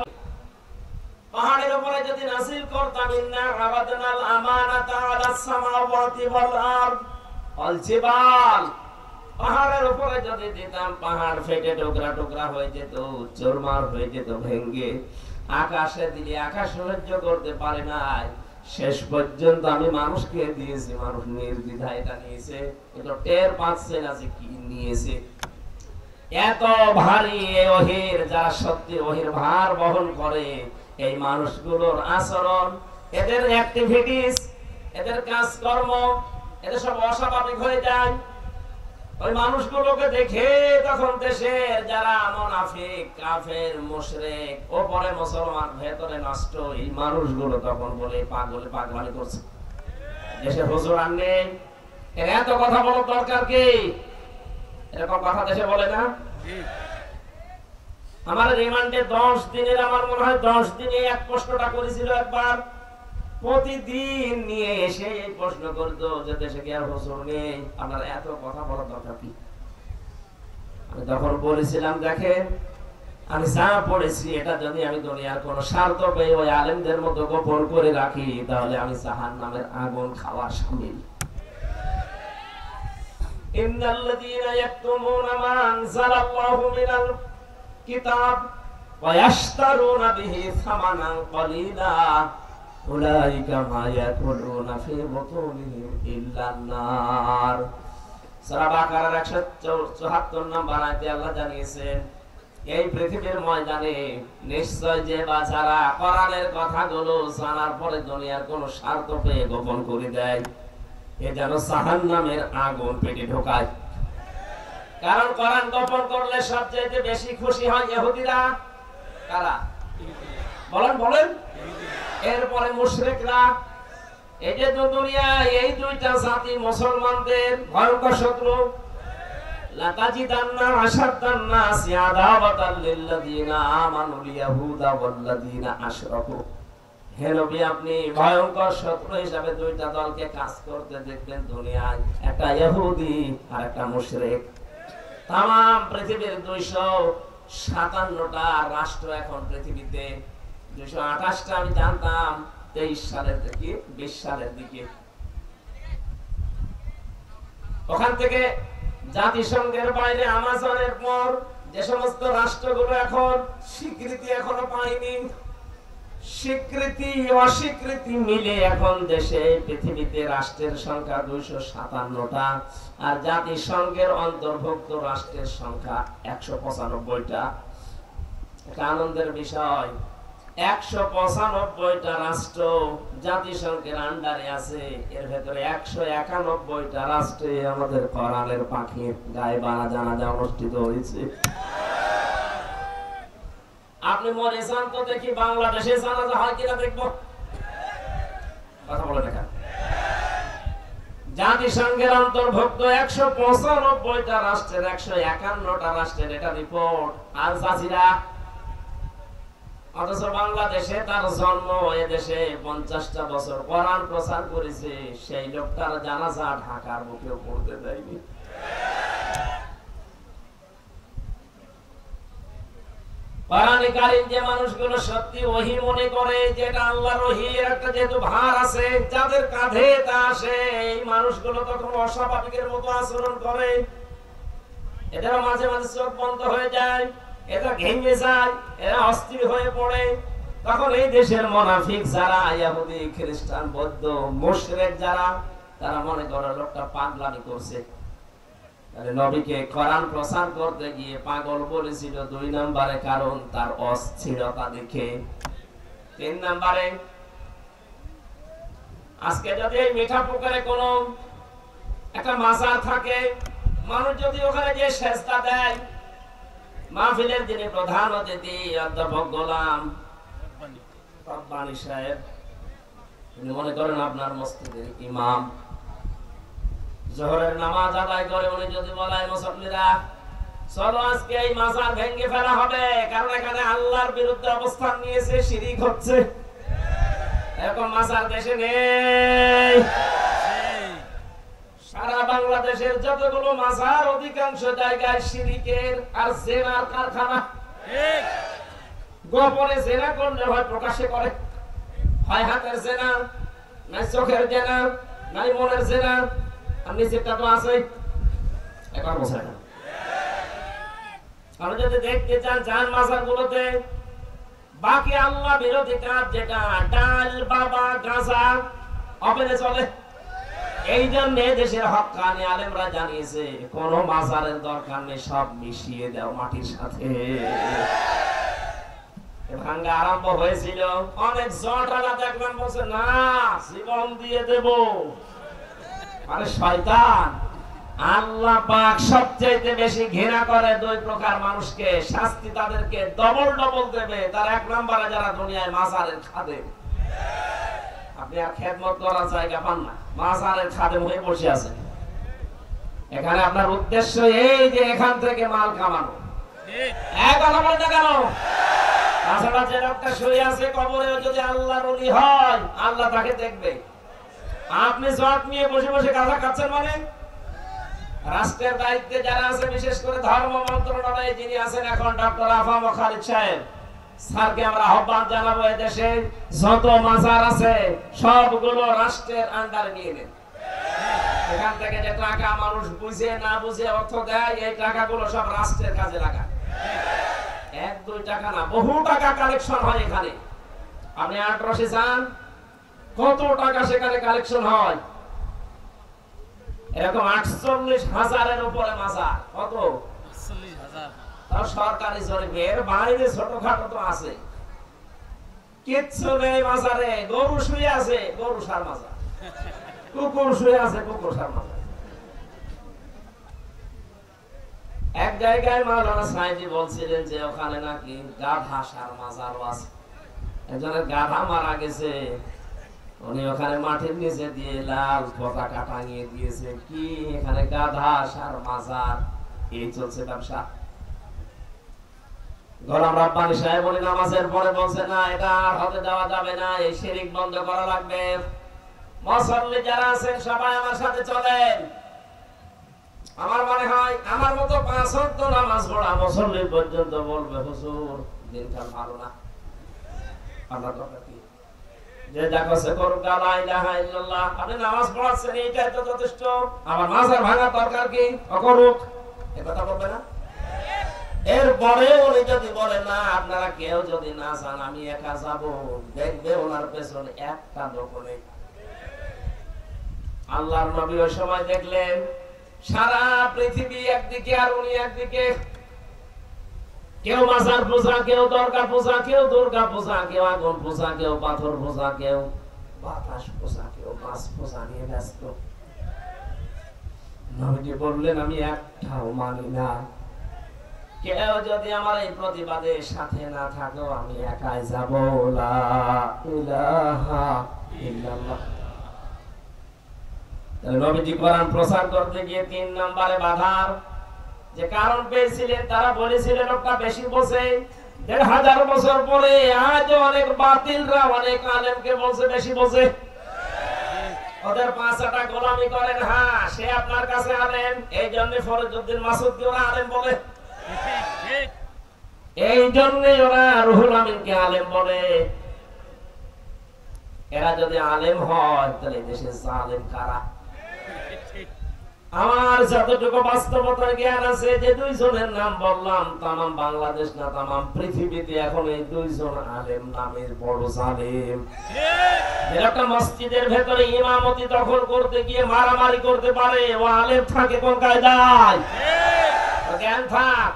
A: পাহাড়ের উপরে যদি নাযিল করতাম, ইন্না আরাদনাল আমানাতা আলাস সামাওয়াতি ওয়াল আরদ ওয়াল জিবাল, পাহাড়ের উপরে যদি দিতাম, পাহাড় ফেটে টুকরা টুকরা হয়ে যেত, চুরমার হয়ে যেত ভেঙে। আকাশে দিলে আকাশ সহ্য করতে পারে নাই, শেষ পর্যন্ত আমি মানুষকে দিয়েছি, মানুষ নির্দ্বিধায় এটা নিয়েছে, এটা টের পাচ্ছে না যে কি নিয়েছে। এত ভারী ওহির, যারা সত্যি ওহির ভার বহন করে, এই মানুষগুলোর আচরণ, এদের অ্যাক্টিভিটিস, এদের কাজকর্ম, এদের সব অস্বাভাবিক হয়ে যায়। ওই মানুষগুলোকে দেখে তখন দেশের যারা মুনাফিক, কাফের, মুশরিক, ওপরে মুসলমান, ভেতরে নষ্ট, এই মানুষগুলো তখন বলে পাগলামি করছে, দেশে হুজুর আর নেই, এর এত কথা বলার দরকার কি? এরকম কথা দেশে বলে না। আমার রিমান্ডে 10 দিনের, আমার মনে হয় 10 দিনে এক প্রশ্নটা করেছিল একবার, প্রতিদিন নিয়ে এসে এই প্রশ্ন করতো যে দেশে কি আর হুজুর নেই, আপনার এত কথা বলার দরকার কি? আমি তখন বলেছিলাম, দেখেন আমি যা পড়েছি এটা যদি আমি দুনিয়ার কোন স্বার্থ পেয়ে ওই আলেমদের মতো গোপন করে রাখি, তাহলে আমি জাহান্নামের আগুন খাওয়ার শামিল। ইন্নাল্লাযীনা ইয়াকতুমুনা মা আনজালাল্লাহু মিনাল কিতাব ওয়া ইয়াশতারুনা বিহি সামানান ক্বালীলা উলাইকা মা ইয়াকুলুনা ফি বুতুনিহিম ইল্লান নার। সূরা বাকারার 174 নম্বর আয়াতে আল্লাহ জানিয়েছেন, এই পৃথিবীর ময়দানে নিশ্চয় যে বাছারা কোরআনের কথাগুলো জানার পরে দুনিয়ার কোন স্বার্থ পেয়ে গোপন করে দেয়, এ যেন জাহান্নামের আগুন পেটে ঢোকায়। কারণ কোরআন গোপন করলে সবচেয়ে বেশি খুশি হয় ইহুদিরা। কারা? বলেন বলেন। এরপরে মুশরিকরা। এই যে দুনিয়ায় এই দুইটা জাতি মুসলমানদের ভয়ঙ্কর শত্রু। লাতাজিদান্না আশাদ্দান নাসি আদাওয়াতাল লিল্লাযিনা আমানুল ইয়াহুদা ওয়াল্লাযিনা আশরাকু। হে নবী, আপনি ভয়ঙ্কর শত্রু হিসাবে দুইটা দলকে কাজ করতে দেখবেন দুনিয়ায়, একটা ইহুদি আর একটা মুশরিক। তাম পৃথিবীর 257টা রাষ্ট্র এখন পৃথিবীতে, 228টা আমি জানতাম 23 সালের থেকে 20 সালের দিকে। ওখান থেকে জাতিসংঘের বাইরে আমাজনের পর যে সমস্ত রাষ্ট্রগুলো এখন স্বীকৃতি এখনো পায়নি, স্বীকৃতি অস্বীকৃতি মিলে এখন দেশে পৃথিবীতে রাষ্ট্রের সংখ্যা 257টা, আর জাতিসংঘের অন্তর্ভুক্ত রাষ্ট্রের সংখ্যা 195টা। এটা আনন্দের বিষয়, 195টা রাষ্ট্র জাতিসংঘের আন্ডারে আছে, এর ভেতরে 191টা রাষ্ট্রে আমাদের কোরআনের পাখির গায়ে বানা জানাজা অনুষ্ঠিত হয়েছে। আপনি মরে যান তো দেখি বাংলাদেশে জানাজা হয় কিনা দেখবো। কথা বলে দেখা। জাতিসংঘের অন্তর্ভুক্ত 195টা রাষ্ট্রের 151টা রাষ্ট্রের এটা রিপোর্ট আল জাজিরা। অথচ বাংলাদেশে তার জন্ম, এদেশে 50টা বছর কোরআন প্রচার করেছে, সেই লোকটার জানাজা ঢাকার বুকেও পড়তে দেয়নি। কোরআনে কারীম যে মানুষগুলো সত্যি ওহী মনে করে, যেটা আল্লাহর ওহীর একটা যেহেতু ভার আছে, যাদের কাঁধে তা আসে, এই মানুষগুলো তখন অস্বাভাবিকের মতো আচরণ করে। এদের মাঝে মাঝে চোখ বন্ধ হয়ে যায়, এরা ঘেমে যায়, এরা অস্থির হয়ে পড়ে। তখন এই দেশের মুনাফিক যারা, ইহুদি, খ্রিস্টান, বৌদ্ধ, মুশরিক যারা, তারা মনে করে লোকটা পাগলামি করছে। নবীকে কোরআন প্রচার করতে গিয়ে পাগল বলেছিল 2 নম্বরে, কারণ তার অস্থিরতা দেখে। 3 নম্বরে, আজকে যদি এই মিঠা পুকুরে কোন একটা মাজার থাকে, মানুষ যদি ওখানে যে সেজদা দেয়, মাহফিলের দিনে প্রধান অতিথি অধ্যাপক গোলাম রব্বানী সাহেব, তিনি মনে করেন আপনার মসজিদের ইমাম, জোহরের নামাজ আদায় করে উনি যদি বলেন মুসল্লিরা চলো আজকে এই মাজার ভেঙে ফেলা হবে, কারণ এখানে আল্লাহর বিরুদ্ধে অবস্থান নিয়েছে, শিরিক হচ্ছে, এরকম মাজার দেশে নেই। সারা বাংলাদেশের যতগুলো মাজার অধিকাংশ জায়গায় শিরিকের আর জেনার কারখানা। গোপনে জেনা করলে হয় প্রকাশ্যে করে, হয় হাতের জেনা, নাই চোখের জেনা, নাই মনের জেনা, আর নিচেরটা তো আছে। এবার বোঝা না, আপনি যদি দেখতে চান যান মাজার গুলোতে বাকি আল্লাহ বিরোধী কাজ যেটা ডাল বাবা গাঁজা অপেনে চলে, এই জন্য দেশের হক্কানি আলেমরা জানিয়েছে কোন মাজারের দরকার নেই, সব মিশিয়ে দাও মাটির সাথে। ভাঙ্গা আরম্ভ হয়েছিল, অনেক জটালা দেখলাম বলছে না জীবন দিয়ে দেব। মানে শয়তান, আল্লাহ পাক সবচেয়ে বেশি ঘৃণা করে দুই প্রকার মানুষকে, শাস্তি তাদেরকে ডবল ডবল দেবে। তার এক নম্বরে যারা দুনিয়ায় মাজারের খাদেম, আপনি আর খেদমত করার জায়গা পান না, মাজারের খাদেম হয়ে বসে আছেন। এখানে আপনার উদ্দেশ্য এই যে এখান থেকে মাল কামানো, এক কথা বলতে কেন? তাছাড়া যে লোকটা শুয়ে আছে কবরেও যদি আল্লাহর ওলি হয়, আল্লাহ তাকে দেখবে। আপনি জট নিয়ে বসে বসে গাঁজা খাচ্ছেন মানে? রাষ্ট্রের দায়িত্বে যারা আছে, বিশেষ করে ধর্ম মন্ত্রণালয়ে যিনি আছেন এখন ডক্টর আফাম খালিদ সাহেব, স্যারকে আমরা আহ্বান জানাবো এদেশে যত মাজার আছে সবগুলো রাষ্ট্রের আন্ডারে নিয়ে নেন। এখান থেকে যে টাকা মানুষ বুঝে না বুঝে অর্থ দেয়, এই টাকাগুলো সব রাষ্ট্রের কাজে লাগায়। 1-2 টাকা না, বহু টাকা কালেকশন হয় এখানে। আপনি আটরসে যান, কত টাকা সেখানে কালেকশন হয়। এরকম 48,000-এর উপরে মাজার। কত? 48,000। তাও সরকারি জরিপে, এর বাইরে ছোটখাটো তো আছে, কিচ্ছু নেই মাজারে। গরু শুয়ে আছে, গরু সার মাজার, কুকুর শুয়ে আছে, কুকুর সার মাজার। এক জায়গায় মাওলানা সাইদি বলছিলেন যে ওখানে নাকি গাধা সার মাজারও আছে। একজনের গাধা মারা গেছে, উনি ওখানে মাটির নিচে দিয়ে লাল পতাকা টাঙিয়ে দিয়েছে, কি এখানে গাধা সার মাজার। এই চলছে ব্যবসা। গোলাম রাব্বানী সাহেব উনি নামাজের পরে বলছে না, এটা আর হতে দেওয়া যাবে না, এই শিরিক বন্ধ করা লাগবে। মুসল্লি যারা আছেন সবাই আমার সাথে চলেন। আমার মনে হয় আমার মতো 5 ওয়াক্ত নামাজ পড়া মুসল্লি পর্যন্ত বলবে হুজুর দিনকাল ভালো না, আপনার কথা কি? যে দেখো সে করুক লা ইলাহা ইল্লাল্লাহ, আপনি নামাজ পড়াচ্ছেন এইটাই তো যথেষ্ট, আমার মাজার ভাঙা দরকার কি? অকরুক, এ কথা বলবে না? এরপরে উনি যদি বলে না আপনারা কেউ যদি না চান আমি একা যাব, দেখবে ওনার পেছনে একটা লোক নেই। আল্লাহর নবী ওই সময় দেখলেন সারা পৃথিবী একদিকে আর উনি একদিকে, কেউ মাজার পূজা, কেউ দরগা পূজা, কেউ দুর্গা পূজা, কেউ আগুন পূজা, কেউ পাথর পূজা, কেউ বাতাস পূজা, কেউ মাছ পূজা নিয়ে ব্যস্ত। নবীজি বললেন আমি একটাও মানি না, কেউ যদি আমার এই প্রতিবাদে সাথে না থাকো আমি একাই যাব। লা ইলাহা ইল্লাল্লাহ। নবীজি কোরআন প্রচার করতে গিয়ে 3 নম্বরে বাধার যে কারণ পেয়েছিলেন, তারা বলেছিলেন লোকটা বেশি বোঝে। 1500 বছর পরে আজ অনেক বাতিলরা অনেক আলেমকে বলছে বেশি বোঝে, ওদের 5টা গোলামি করেন। হ্যাঁ, সে আপনার কাছে আলেম, এই জন্য ফরজউদ্দিন মাসুদকে ওরা আলেম বলে, এই জন্য ওরা রুহুল আমিনকে আলেম বলে। এরা যদি আলেম হয় তাহলে দেশে জালেম কারা? আমার যতটুকু বাস্তবতার জ্ঞান আছে, যে 2 জনের নাম বললাম, তাম বাংলাদেশ না তাম পৃথিবীতে এখন এই 2 জন আলেম নামের বড় জালেম। একটা মসজিদের ভেতরে ইমামতি দখল করতে গিয়ে মারামারি করতে পারে, ও আলেম থাকে কোন কায়দায়? জ্ঞান থাক,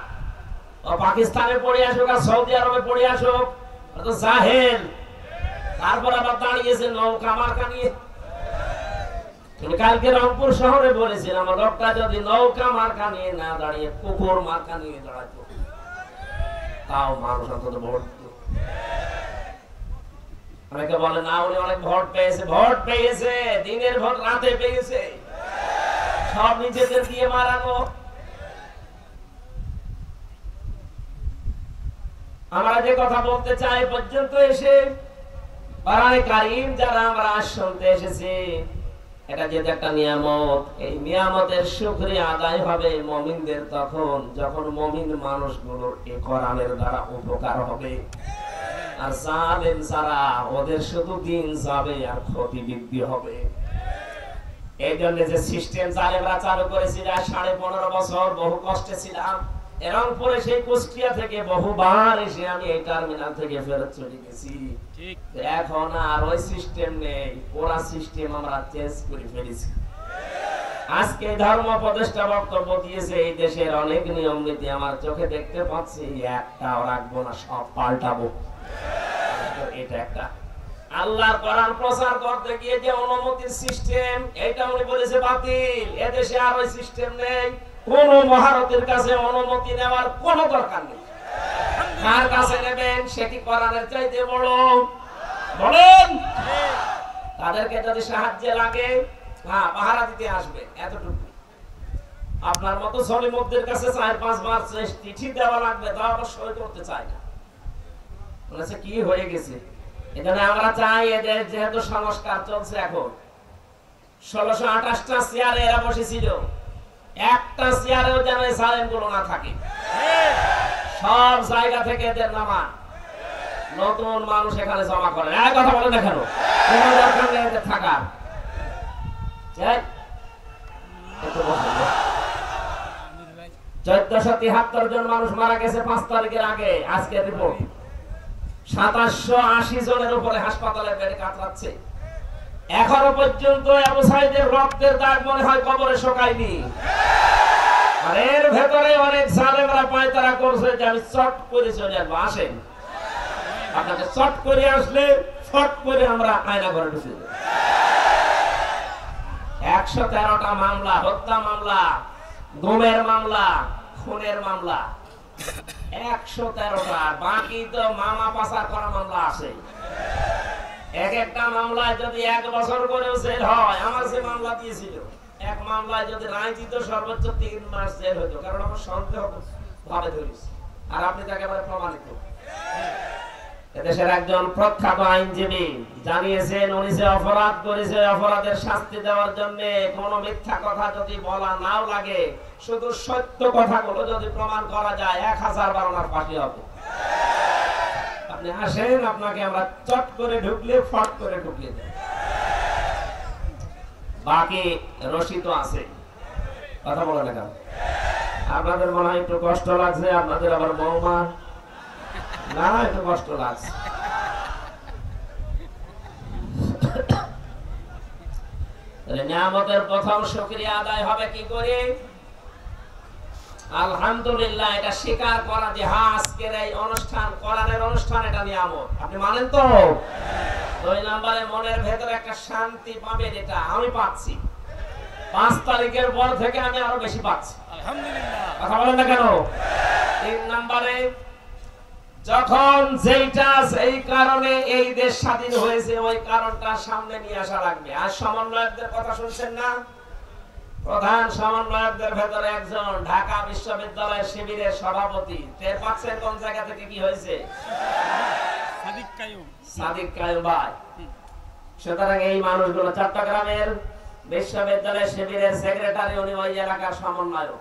A: ও পাকিস্তানে পড়ে আসুক আর সৌদি আরবে পড়ে আসুক, তো জাহেল। তারপর আবার দাঁড়িয়েছে নৌকা মার্কা নিয়ে। কালকে রংপুর শহরে বলেছিলাম লোকটা যদি নৌকা মার্কা নিয়ে না দাঁড়িয়ে কুকুর মার্কা নিয়ে দাঁড়াতো তাও মানুষ অন্তত ভোট দিত। অনেকে বলে না উনি অনেক ভোট পেয়েছে দিনের ভোট রাতে পেয়েছে, সব নিজেদের দিয়ে মারানো। আমরা যে কথা বলতে চাই পর্যন্ত এসে কোরআনে কারীম যারা আমরা শুনতে এসেছি, এটা যেটা একটা নিয়ামত, এই নিয়ামতের শুকরিয়া আদায় হবে মুমিনদের তখন যখন মুমিন মানুষগুলোর এই কোরআনের দ্বারা উপকার হবে। আর জালেম যারা, ওদের শুধু দিন যাবে আর ক্ষতি বৃদ্ধি হবে। এই জন্য যে সিস্টেম জালেমরা চালু করেছিল 15.5 বছর, বহু কষ্টে ছিলাম। এরকম পরে সেই কুষ্টিয়া থেকে বহুবার এসে আমি এই টার্মিনাল থেকে ফেরত চলে গেছি। এখন আর ওই সিস্টেম নেই, ওরা সিস্টেম আমরা চেঞ্জ করে ফেলেছি। আজকে ধর্ম উপদেষ্টা বক্তব্য দিয়েছে, এই দেশের অনেক নিয়ম নীতি আমার চোখে দেখতে পাচ্ছি, একটাও রাখবো না, সব পাল্টাবো। এটা একটা আল্লাহর কোরআন প্রচার করতে গিয়ে যে অনুমতির সিস্টেম, এটা উনি বলেছে বাতিল। এদেশে আর ওই সিস্টেম নেই। কোন মহারতের কাছে অনুমতি নেওয়ার কোন দরকার নেই। কার কাছে নেবেন? সে কি কোরআনের চাইতে বড়? বলেন। তাদেরকে যদি সাহায্য লাগে, হ্যাঁ পাহারা দিতে আসবে, এতটুকু। আপনার মতো সলিমুদ্দের কাছে 4-5 বার চিঠি দেওয়া লাগবে, তা অবশ্যই করতে চাই না। বলেছে কি হয়ে গেছে। এখানে আমরা চাই এদের যেহেতু সংস্কার চলছে, এখন 1628টা চেয়ারে এরা বসেছিল, একটা চেয়ারেও যেন সালেম গুলো না থাকে। সব জায়গা থেকে এদের নামান, নতুন মানুষ এখানে জমা করে। এক কথা বলে দেখানো এদের থাকা 1473 জন মানুষ মারা গেছে 5 তারিখের আগে। আজকের রিপোর্ট 2780 জনের উপরে হাসপাতালে বেডে কাতরাচ্ছে। এখনো পর্যন্ত আবু সাঈদের রক্তের দাগ মনে হয় কবরে শুকায়নি। আর এর ভেতরে অনেক জালেমরা পায়তারা করছে যে আমি চট করে চলে আসবো। আসেন, আপনাকে চট করে আসলে ফট করে আমরা আয়না ঘরে ঢুকে যাবো। 113টা মামলা, হত্যা মামলা, গুমের মামলা, খুনের মামলা, 113টা। বাকি তো মামা পাচার করা মামলা আছে। এক একটা মামলায় যদি 1 বছর করেও জেল হয়, আমার যে মামলা দিয়েছিল, এক মামলায় যদি রায় দিত সর্বোচ্চ 3 মাস জেল হতো, কারণ আমার সন্দেহ ভাবে ধরিস। আর আপনি তাকে একেবারে প্রমাণিত। এদেশের একজন প্রখ্যাত আইনজীবী জানিয়েছেন, উনি যে অপরাধ করেছে, অপরাধের শাস্তি দেওয়ার জন্য কোনো মিথ্যা কথা যদি বলা নাও লাগে, শুধু সত্য কথাগুলো যদি প্রমাণ করা যায়, 1000 বার ওনার ফাঁসি হবে। আপনি আসেন, আপনাকে আমরা চট করে ঢুকলে ফট করে ঢুকিয়ে দেব। বাকি রশিদ আছে, কথা বলে না কেন? আপনাদের মনে হয় একটু কষ্ট লাগছে, আপনাদের আবার বৌমা না, একটু কষ্ট লাগছে। নিয়ামতের প্রথম শুকরিয়া আদায় হবে কি করে? আলহামদুলিল্লাহ, এটা স্বীকার করা যে হ্যাঁ আজকের এই অনুষ্ঠান কোরআনের অনুষ্ঠান, এটা নিয়ামত। আপনি মানেন তো? 2 নম্বরে মনের ভেতরে একটা শান্তি পাবেন, এটা আমি পাচ্ছি। 5 তারিখের পর থেকে আমি আরো বেশি পাচ্ছি, আলহামদুলিল্লাহ। কথা বলেন না কেন? 3 নম্বরে যখন যেটা এই কারণে এই দেশ স্বাধীন হয়েছে, ওই কারণটা সামনে নিয়ে আসা লাগবে। আর সমন্বয়কদের কথা শুনছেন না? প্রধান সমন্বয়কদের ভেতরে একজন ঢাকা বিশ্ববিদ্যালয়ের শিবিরের সভাপতি। টের পাচ্ছেন কোন জায়গা থেকে কি হয়েছে? সাদিক কায়ুম ভাই। সুতরাং এই মানুষগুলো চট্টগ্রামের বিশ্ববিদ্যালয়ের শিবিরের সেক্রেটারি, উনি ওই এলাকার সমন্বয়ক।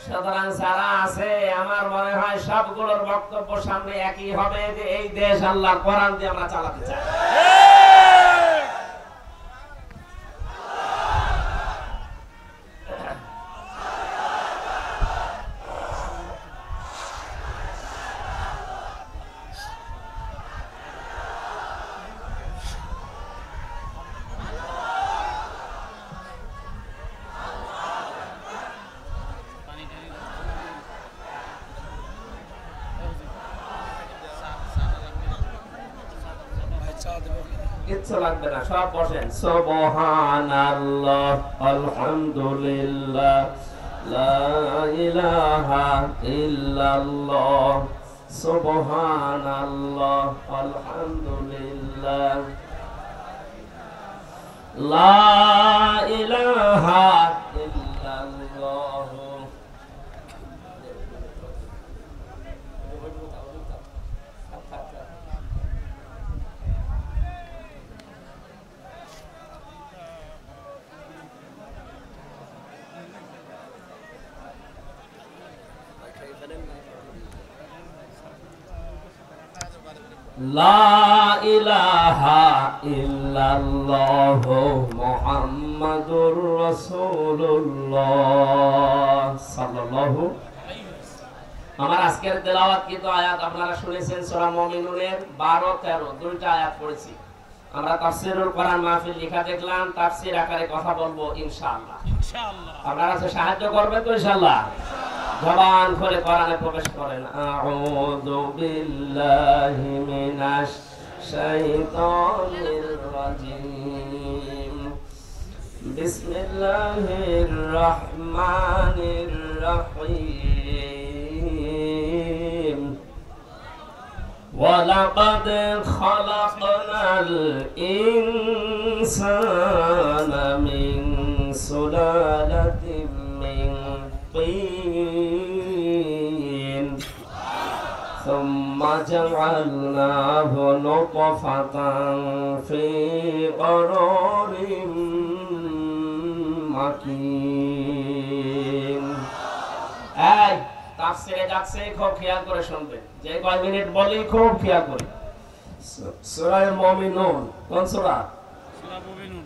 A: সুতরাং যারা আছে, আমার মনে হয় সবগুলোর বক্তব্য সামনে একই হবে যে এই দেশ আল্লাহর কোরআন দিয়ে আমরা চালাতে চাই। কিচ্ছু লাগবে না, সব বসেন। সুবহানাল্লাহ, আলহামদুলিল্লাহ, লা ইলাহা ইল্লাল্লাহ, সুবহানাল্লাহ, আলহামদুলিল্লাহ, লা ইলাহা ইল্লাল্লাহ। লা ইলাহা ইল্লাল্লাহ মুহাম্মাদুর রাসূলুল্লাহ সাল্লাল্লাহু। আমার আজকের তেলাওয়াত কিন্তু আয়াত আপনারা শুনেছেন সূরা মুমিনুনের 12-13 দুইটা আয়াত পড়েছি। আমরা তাফসীরুল কোরআন মাহফিল লেখা দেখলাম, তাফসীর আকারে কথা বলবো ইনশাআল্লাহ। আপনারা সাহায্য করবেন তো ইনশাআল্লাহ? জবান খুলে কোরআনে প্রবেশ করেন। আউযু বিল্লাহি মিনাশ শাইতানির রাজিম। বিসমিল্লাহির রহমানির রহিম। ওয়ালাকাদ খালাকনাল ইনসানা মিন সুলালাতিন মিন طين ثم جعلناه نطفة في قرار مكين। এই তাফসীরে যাচ্ছে, খুব খেয়াল করে শুনবেন, যে কয় মিনিট বলি খুব খেয়াল করে। সূরা মুমিনুন, কোন সূরা? সূরা মুমিনুন।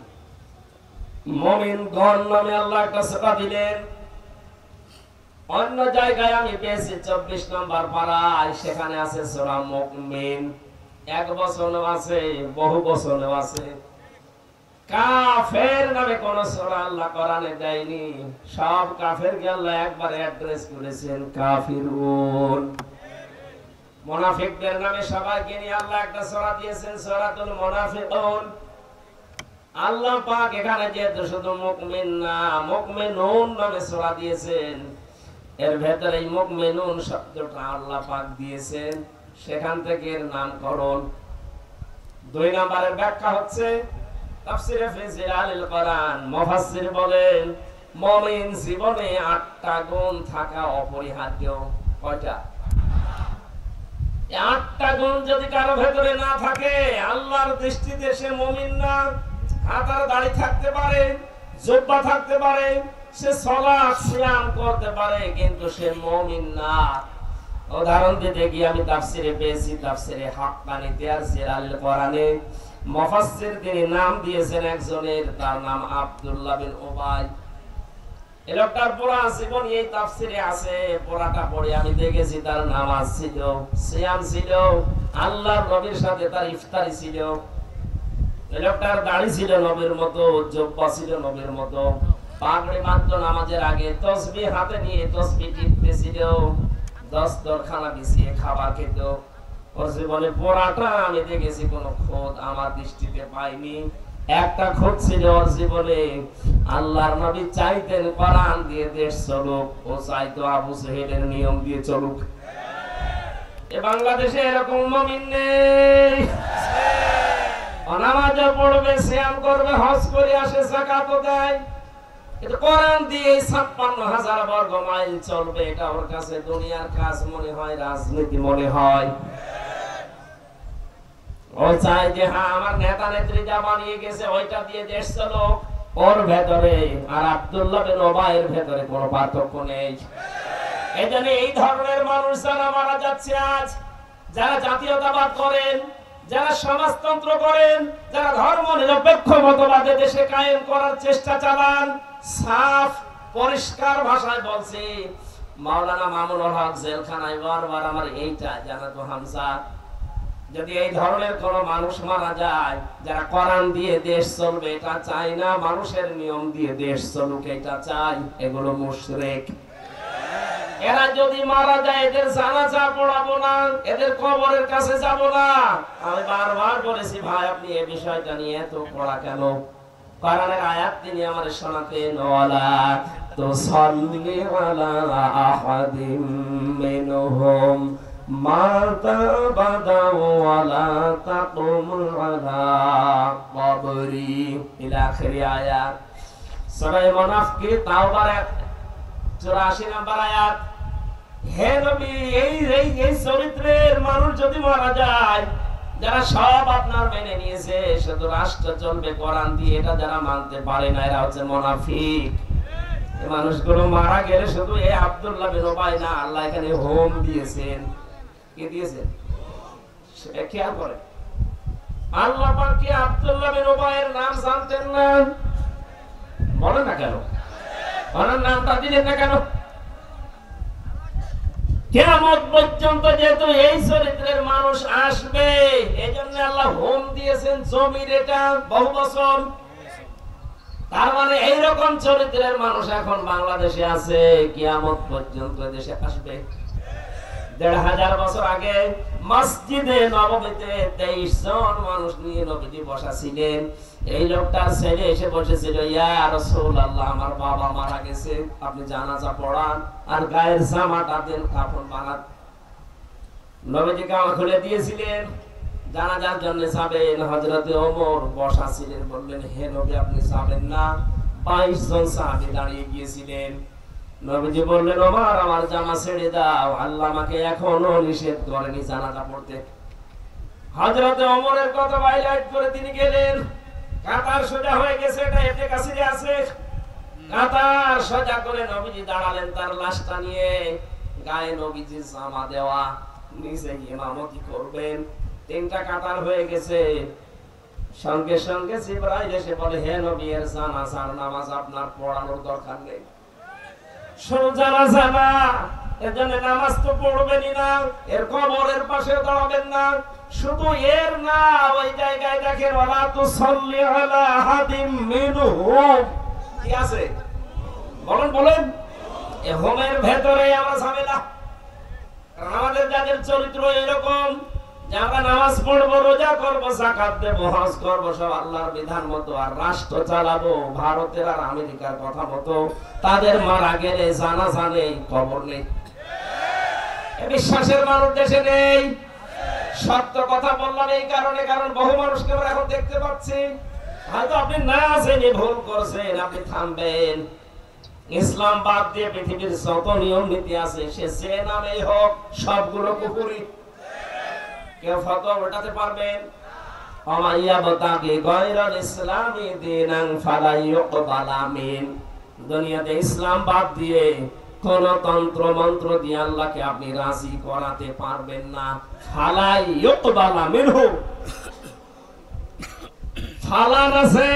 A: মুমিনগণ নামে আল্লাহ একটা সূরা দিলেন। অন্য জায়গায় আমি পেয়েছি 24 নম্বর পারায়, সেখানে আছে সূরা মুমিন। এক বচনও আছে, বহু বচনও আছে। কাফের নামে কোন সূরা আল্লাহ কোরআনে দেয়নি। সব কাফেরকে আল্লাহ একবার অ্যাড্রেস করেছেন কাফিরুন। মুনাফিকদের নামে সবাইকে নিয়ে আল্লাহ একটা সূরা দিয়েছেন, সূরাতুল মুনাফিকুন। আল্লাহ পাক এখানে যে শুধু মুমিন না, মুমিনুন নামে সূরা দিয়েছেন। এর ভেতরে মুমিনুন শব্দটা আল্লাহ পাক দিয়েছেন, সেখান থেকে এর নামকরণ। 2 নম্বরের ব্যাখ্যা হচ্ছে তাফসীরে ফি জিলালিল কোরআন। মুফাসসির বলেন মুমিন জীবনে 8টা গুণ থাকা অপরিহার্য। কয়টা? 8টা গুণ যদি কারো ভেতরে না থাকে, আল্লাহর দৃষ্টিতে সে মুমিন না। হাতার দাড়ি থাকতে পারে, জুব্বা থাকতে পারে, সে সালাত সিয়াম করতে পারে, কিন্তু সে মুমিন না। উদাহরণ দিতে গিয়ে আমি তাফসীরে পেয়েছি, তাফসীরে হাক্কানীতে আর জিলালিল কোরআনে মুফাসসির তিনি নাম দিয়েছেন একজনের, তার নাম আব্দুল্লাহ বিন উবাই। এই লোকটার পুরা জীবন এই তাফসীরে আছে। পুরাটা পড়ে আমি দেখেছি তার নামাজ ছিল, সিয়াম ছিল, আল্লাহর নবীর সাথে তার ইফতারি ছিল। এই লোকটার দাড়ি ছিল নবীর মতো, জুব্বা ছিল নবীর মতো, পাগড়ি বাঁধতো নামাজের আগে, তাসবিহ হাতে নিয়ে তাসবিহ টিপতেছিল, দস্তরখানা বিছিয়ে খাবার খেত। ওর জীবনে পুরাটা আমি দেখেছি, কোনো খোদ আমার দৃষ্টিতে পাইনি। একটা খোদ ছিল ওর জীবনে, আল্লাহর নবী চাইতেন কোরআন দিয়ে দেশ চলুক, ও চাইতো আবু সুহেলের নিয়ম দিয়ে চলুক। এ বাংলাদেশে এরকম মুমিন নেই। নামাজ পড়বে, সিয়াম করবে, হজ করে আসে, যাকাতও দেয়, কিন্তু কোরআন দিয়ে 56,000 বর্গ মাইল চলবে, এটা ওর কাছে দুনিয়ার কাজ মনে হয়, রাজনীতি মনে হয়। ও চায় যে হ্যাঁ আমার নেতা নেত্রী যা বানিয়ে গেছে ওইটা দিয়ে দেশ চলুক। ওর ভেতরে আর আব্দুল্লাহ বিন উবাইয়ের ভেতরে কোনো পার্থক্য নেই। এজন্য এই ধরনের মানুষ যারা মারা যাচ্ছে আজ, যারা জাতীয়তাবাদ করেন, যারা সমাজতন্ত্র করেন, যারা ধর্ম নিরপেক্ষ মতবাদে দেশে কায়েম করার চেষ্টা চালান, সাফ পরিষ্কার ভাষায় বলছি, মাওলানা মামুনুল হক জেলখানায় বারবার আমার এইটা জানাতো হামজা, যদি এই ধরনের কোন মানুষ মারা যায়, যারা কোরআন দিয়ে দেশ চলবে এটা চায় না, মানুষের নিয়ম দিয়ে দেশ চলুক এটা চায়, এগুলো মুশরিক। এরা যদি মারা যায় এদের জানাজা পড়াবো না, এদের কবরের কাছে যাব না। আমি বারবার বলেছি ভাই আপনি এই বিষয়টা নিয়ে এত পড়া কেন? কোরআনের আয়াত তিনি আমাদের শোনাতেন, ওয়ালা তুসাল্লি আলা আহাদিম মিনহুম মাতা বাদাও ওয়ালা তাকুম আলা কবরি ইলা আখিরি আয়াত। সূরা মুনাফিক তাওবার 84 নম্বর আয়াত। হে নবী, এই চরিত্রের মানুষ যদি মারা যায়, যারা সব আপনার মেনে নিয়েছে, শুধু রাষ্ট্র চলবে কোরআন দিয়ে, এটা যারা মানতে পারে না, এরা হচ্ছে মুনাফিক। এই মানুষগুলো মারা গেলে শুধু এই আব্দুল্লাহ বিন উবাই না, আল্লাহ এখানে হোম দিয়েছেন। কে দিয়েছেন সেটা খেয়াল করে। আল্লাহ পাক কি আব্দুল্লাহ বিন উবাইয়ের নাম জানতেন না? বলেন না কেন? ওনার নামটা দিলেন না কেন? কিয়ামত পর্যন্ত যেহেতু এই চরিত্রের মানুষ আসবে, এজন্য আল্লাহ হোম দিয়েছেন জমির, এটা বহু বছর। তার মানে এইরকম চরিত্রের মানুষ এখন বাংলাদেশে আছে, কিয়ামত পর্যন্ত দেশে আসবে। ১৫০০ বছর আগে মসজিদে নববীতে ২৩ জন মানুষ নিয়ে নবীজি বসা ছিলেন। এই লোকটার ছেলে এসে বসেছিল, ইয়া রাসূলুল্লাহ, আমার বাবা মারা গেছে, আপনি জানাজা পড়ান আর গায়ের জামাটা দেন, কাফন বানান। নবীজি কাপড় খুলে দিয়েছিলেন, জানাজার জন্য যাবেন। হযরতে ওমর বসা ছিলেন, বললেন, হে নবী, আপনি যাবেন না? 22 জন সাহাবী দাঁড়িয়ে গিয়েছিলেন। নবীজি বললেন, ওমর, আমার জামা ছেড়ে দাও, আল্লাহ আমাকে এখনো নিষেধ করেনি জানাজা পড়তে। হযরতে ওমরের কথা হাইলাইট করে তিনি গেলেন। কাতার সোজা হয়ে গেছে, এটা এতে কাছে আছে। কাতার সোজা করে নবীজি দাঁড়ালেন তার লাশটা নিয়ে, গায়ে নবীজির জামা দেওয়া, নিচে ইমামতি করবেন। 3টা কাতার হয়ে গেছে। সঙ্গে সঙ্গে জিবরাইল এসে বলে, হে নবী, এর জানাজার নামাজ আপনার পড়ানোর দরকার নেই। শুধু জানাজা না, এর জন্য নামাজ তো পড়বেনই না, এর কবরের পাশে দাঁড়াবেন না। শুধু এর না, ওই জায়গায় দেখেন, ওয়ালা তুসাল্লি আলা আহাদিম মিনহুম, কি আছে বলেন বলেন। এই হোমের ভেতরে আমরা ঝামেলা। কারণ আমাদের যাদের চরিত্র এরকম, যে আমরা নামাজ পড়বো, রোজা করবো, যাকাত দেবো, হজ করবো, সব আল্লাহর বিধান মতো, আর রাষ্ট্র চালাবো ভারতের আর আমেরিকার কথা মতো, তাদের মারা গেলে জানাজা নেই, কবর নেই। বিশ্বাসের মানুষ দেশে নেই। সত্য কথা বললাম এই কারণে, কারণ বহু মানুষকে আমরা এখন দেখতে পাচ্ছি। হয়তো আপনি না জেনে ভুল করছেন, আপনি থামবেন। ইসলাম বাদ দিয়ে পৃথিবীর যত নিয়ম নীতি আছে, সে যে নামেই হোক, সবগুলো কুফরি। কেউ ফতোয়া উল্টাতে পারবেন? আমাইয়াবতাগি গায়রাল ইসলামি দীনান ফালা ইউকবালা মিন। দুনিয়াতে ইসলাম বাদ দিয়ে কোন তন্ত্র মন্ত্র দিয়ে আল্লাহকে আপনি রাজি করাতে পারবেন না। ফালা ইউকবালা মিনহু, ফালা আছে,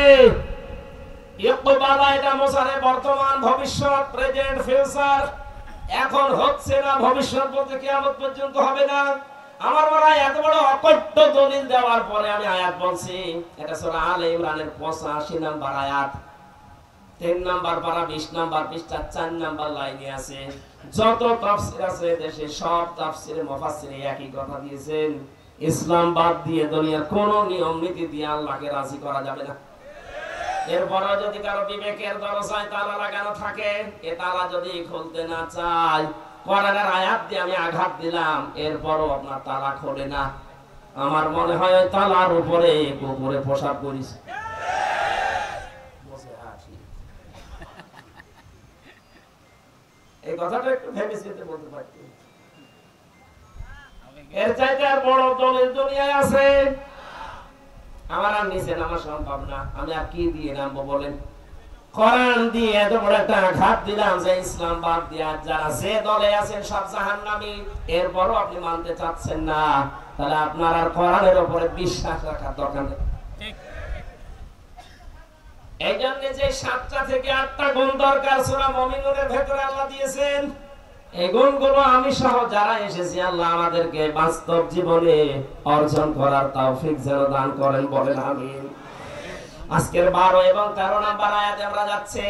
A: ইউকবালা এটা মোসারে বর্তমান, ভবিষ্যৎ, প্রেজেন্ট, ফিউচার। এখন হচ্ছে না, ভবিষ্যৎ বলতে কিয়ামত পর্যন্ত হবে না। আমার মনে হয় এত বড় অকট্য দলিল দেওয়ার পরে আমি আয়াত বলছি। এটা সূরা আলে ইমরানের 85 নম্বর আয়াত, 3 নম্বর পারা 20 নম্বর পৃষ্ঠা 4 নম্বর লাইনে আছে। যত তাফসীর আছে দেশে, সব তাফসীরে মুফাসসির একই কথা দিয়েছেন, ইসলাম বাদ দিয়ে দুনিয়ার কোন নিয়ম নীতি দিয়ে আল্লাহকে রাজি করা যাবে না। এরপর যদি কারো বিবেকের দরজায় তালা লাগানো থাকে, এ তালা যদি খুলতে না চায়, কোরআনের আয়াত দিয়ে আমি আঘাত দিলাম, এরপরও আপনার তালা খোলে না, আমার মনে হয় ওই তালার উপরে কুকুরে পোশাক করিস। এই কথাটা একটু ভেবে চিন্তে বলতে পারছি। এর চাইতে আর বড় দলের দুনিয়ায় আছে? আমার আর নিচে নামা সম্ভব না, আমি আর কি দিয়ে নামবো বলেন? কোরআন দিয়ে এত বড় একটা আঘাত দিলাম যে ইসলাম বাদ দিয়ে যারা যে দলে আছেন সব জাহান্নামী, এরপরও আপনি মানতে চাচ্ছেন না, তাহলে আপনার আর কোরআনের উপরে বিশ্বাস রাখার দরকার নেই। এই জন্য যে 7টা থেকে 8টা গুণ দরকার সূরা মুমিনুনের ভেতরে আল্লাহ দিয়েছেন, এই গুণগুলো আমি সহ যারা এসেছি, আল্লাহ আমাদেরকে বাস্তব জীবনে অর্জন করার তৌফিক যেন দান করেন, বলেন আমিন। আজকের 12 এবং 13 নম্বর আয়াতে আমরা যাচ্ছি।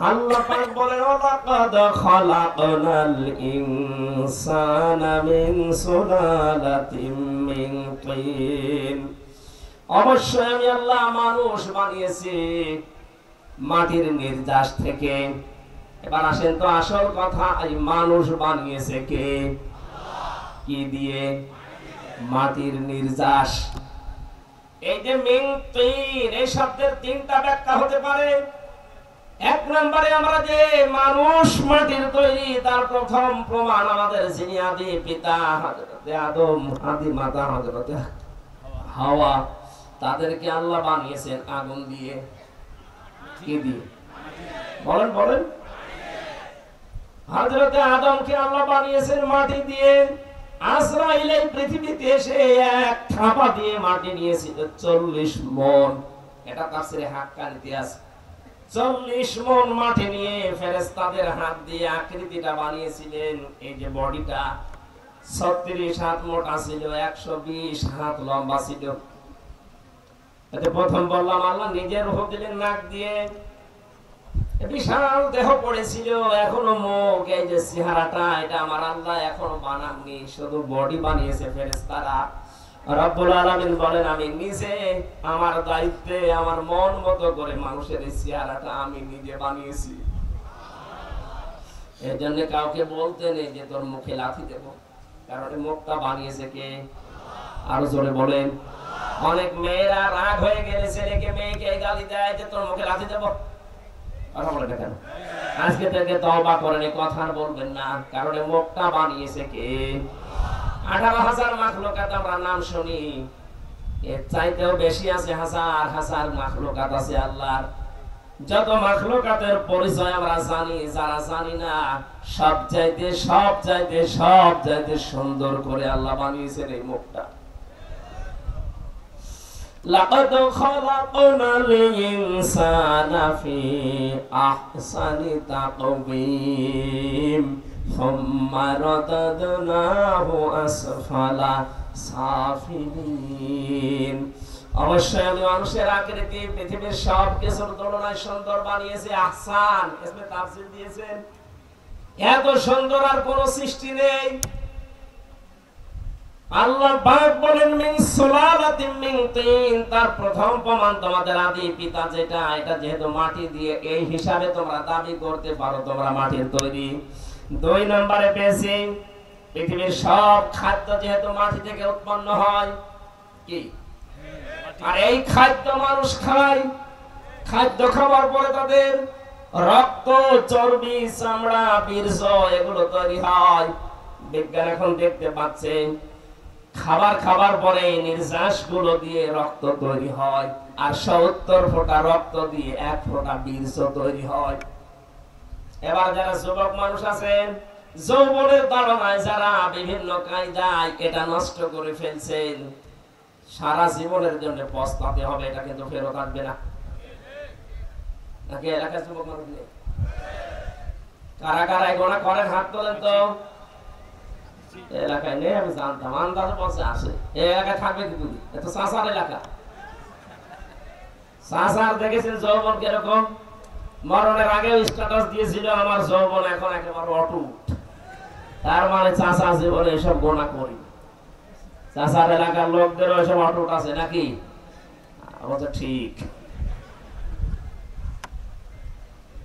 A: আল্লাহ পাক বলেন, ওয়ালাকাদ খালাকনাল ইনসানা মিন সুলালাতিন মিন তিন। অবশ্যই আমি আল্লাহ মানুষ বানিয়েছি মাটির নির্যাস থেকে। এবার আসেন তো আসল কথা, এই মানুষ বানিয়েছে কে? কি দিয়ে? মাটির নির্যাস। এই যে মিন তিন, এই শব্দের তিনটা ব্যাখ্যা হতে পারে। এক নম্বরে আমরা যে মানুষ মাটির তৈরি, তার প্রথম প্রমাণ আমাদের যিনি আদি পিতা হযরতে আদম, আদি মাতা হযরতে হাওয়া, তাদেরকে আল্লাহ বানিয়েছেন আগুন দিয়ে। কি দিয়ে? বলেন বলেন। হযরতে আদমকে আল্লাহ বানিয়েছেন মাটি দিয়ে। আজরাইল এই পৃথিবীতে এসে এক থাপা দিয়ে মাটি নিয়েছিল 40 মণ। এটা তাফসীরে হাক্কানিতে আছে। 40 মণ মাটি নিয়ে ফেরেশতাদের হাত দিয়ে আকৃতিটা বানিয়েছিলেন। এই যে বডিটা 36 হাত মোটা ছিল, 120 হাত লম্বা ছিল। এতে প্রথম বললাম আল্লাহ নিজের রূহ দিলেন নাক দিয়ে। বিশাল দেহ পড়েছিল, এখনো মুখ, এই যে চেহারাটা, এটা আমার আল্লাহ এখনো বানাননি, শুধু বডি বানিয়েছে ফেরেশতারা। রব্বুল আলামিন বলেন আমি নিজে আমার দায়িত্বে আমার মন মতো করে মানুষের এই চেহারাটা আমি নিজে বানিয়েছি। এই জন্য কাউকে বলতে নেই যে তোর মুখে লাথি দেব, কারণ এই মুখটা বানিয়েছে কে? আরো জোরে বলেন। অনেক মেয়েরা রাগ হয়ে গেলে ছেলেকে মেয়েকে গালি দেয় যে তোর মুখে লাথি দেব। কথা বলে দেখেন, আজকে থেকে তওবা করেন, কথা আর বলবেন না, কারণ এই মুখটা বানিয়েছে কে? 18,000 মাখলুকাত আমরা নাম শুনি, এর চাইতেও বেশি আছে, হাজার হাজার মাখলুকাত আছে আল্লাহর। যত মাখলুকাতের পরিচয় আমরা জানি, যারা জানি না, সব চাইতে সুন্দর করে আল্লাহ বানিয়েছেন এই মুখটা। লাকাদ খালাকনাল ইনসানা ফি আহসানি তাকওয়িম সুম্মা রাদাদনাহু আসফালা সাফিলিন। অবশ্যই আমি মানুষের আকৃতি পৃথিবীর সব কিছুর তুলনায় সুন্দর বানিয়েছি। আহসান এসমে তাফসীর দিয়েছেন, এত সুন্দর আর কোন সৃষ্টি নেই। আল্লাহ পাক বলেন মিন সুলালাতিন মিন তিন, তার প্রথম প্রমাণ তোমাদের আদি পিতা যেটা, এটা যেহেতু মাটি দিয়ে, এই হিসাবে তোমরা দাবি করতে পারো তোমরা মাটির তৈরি। 2 নম্বরে পেয়েছি পৃথিবীর সব খাদ্য যেহেতু মাটি থেকে উৎপন্ন হয়, কি? আর এই খাদ্য মানুষ খায়। খাদ্য খাওয়ার পরে তাদের রক্ত, চর্বি, চামড়া, বীর্য এগুলো তৈরি হয়। বিজ্ঞান এখন দেখতে পাচ্ছে খাবার খাবার পরে নির্যাস গুলো দিয়ে রক্ত তৈরি হয়, আর 70 ফোঁটা রক্ত দিয়ে 1 ফোঁটা বীর্য তৈরি হয়। এবার যারা যুবক মানুষ আছেন, যৌবনের তাড়নায় যারা বিভিন্ন কায়দায় এটা নষ্ট করে ফেলছেন, সারা জীবনের জন্য পস্তাতে হবে, এটা কিন্তু ফেরত আসবে না। নাকি এলাকার যুবক মানুষ নেই? কারা কারা এগুলো করেন হাত তোলেন তো। এলাকায় নেই, আমি জানতাম, আন্দাজে বলছে আসে। এই এলাকায় থাকবে কি তুমি? এত চাষার এলাকা। চাষার দেখেছেন যৌবন কিরকম? মরণের আগেও স্ট্যাটাস দিয়েছিল আমার যৌবন এখন একেবারে অটুট। তার মানে চাষা জীবনে এসব গোনা করি। চাষার এলাকার লোকদেরও এসব অটুট আছে নাকি? বলছে ঠিক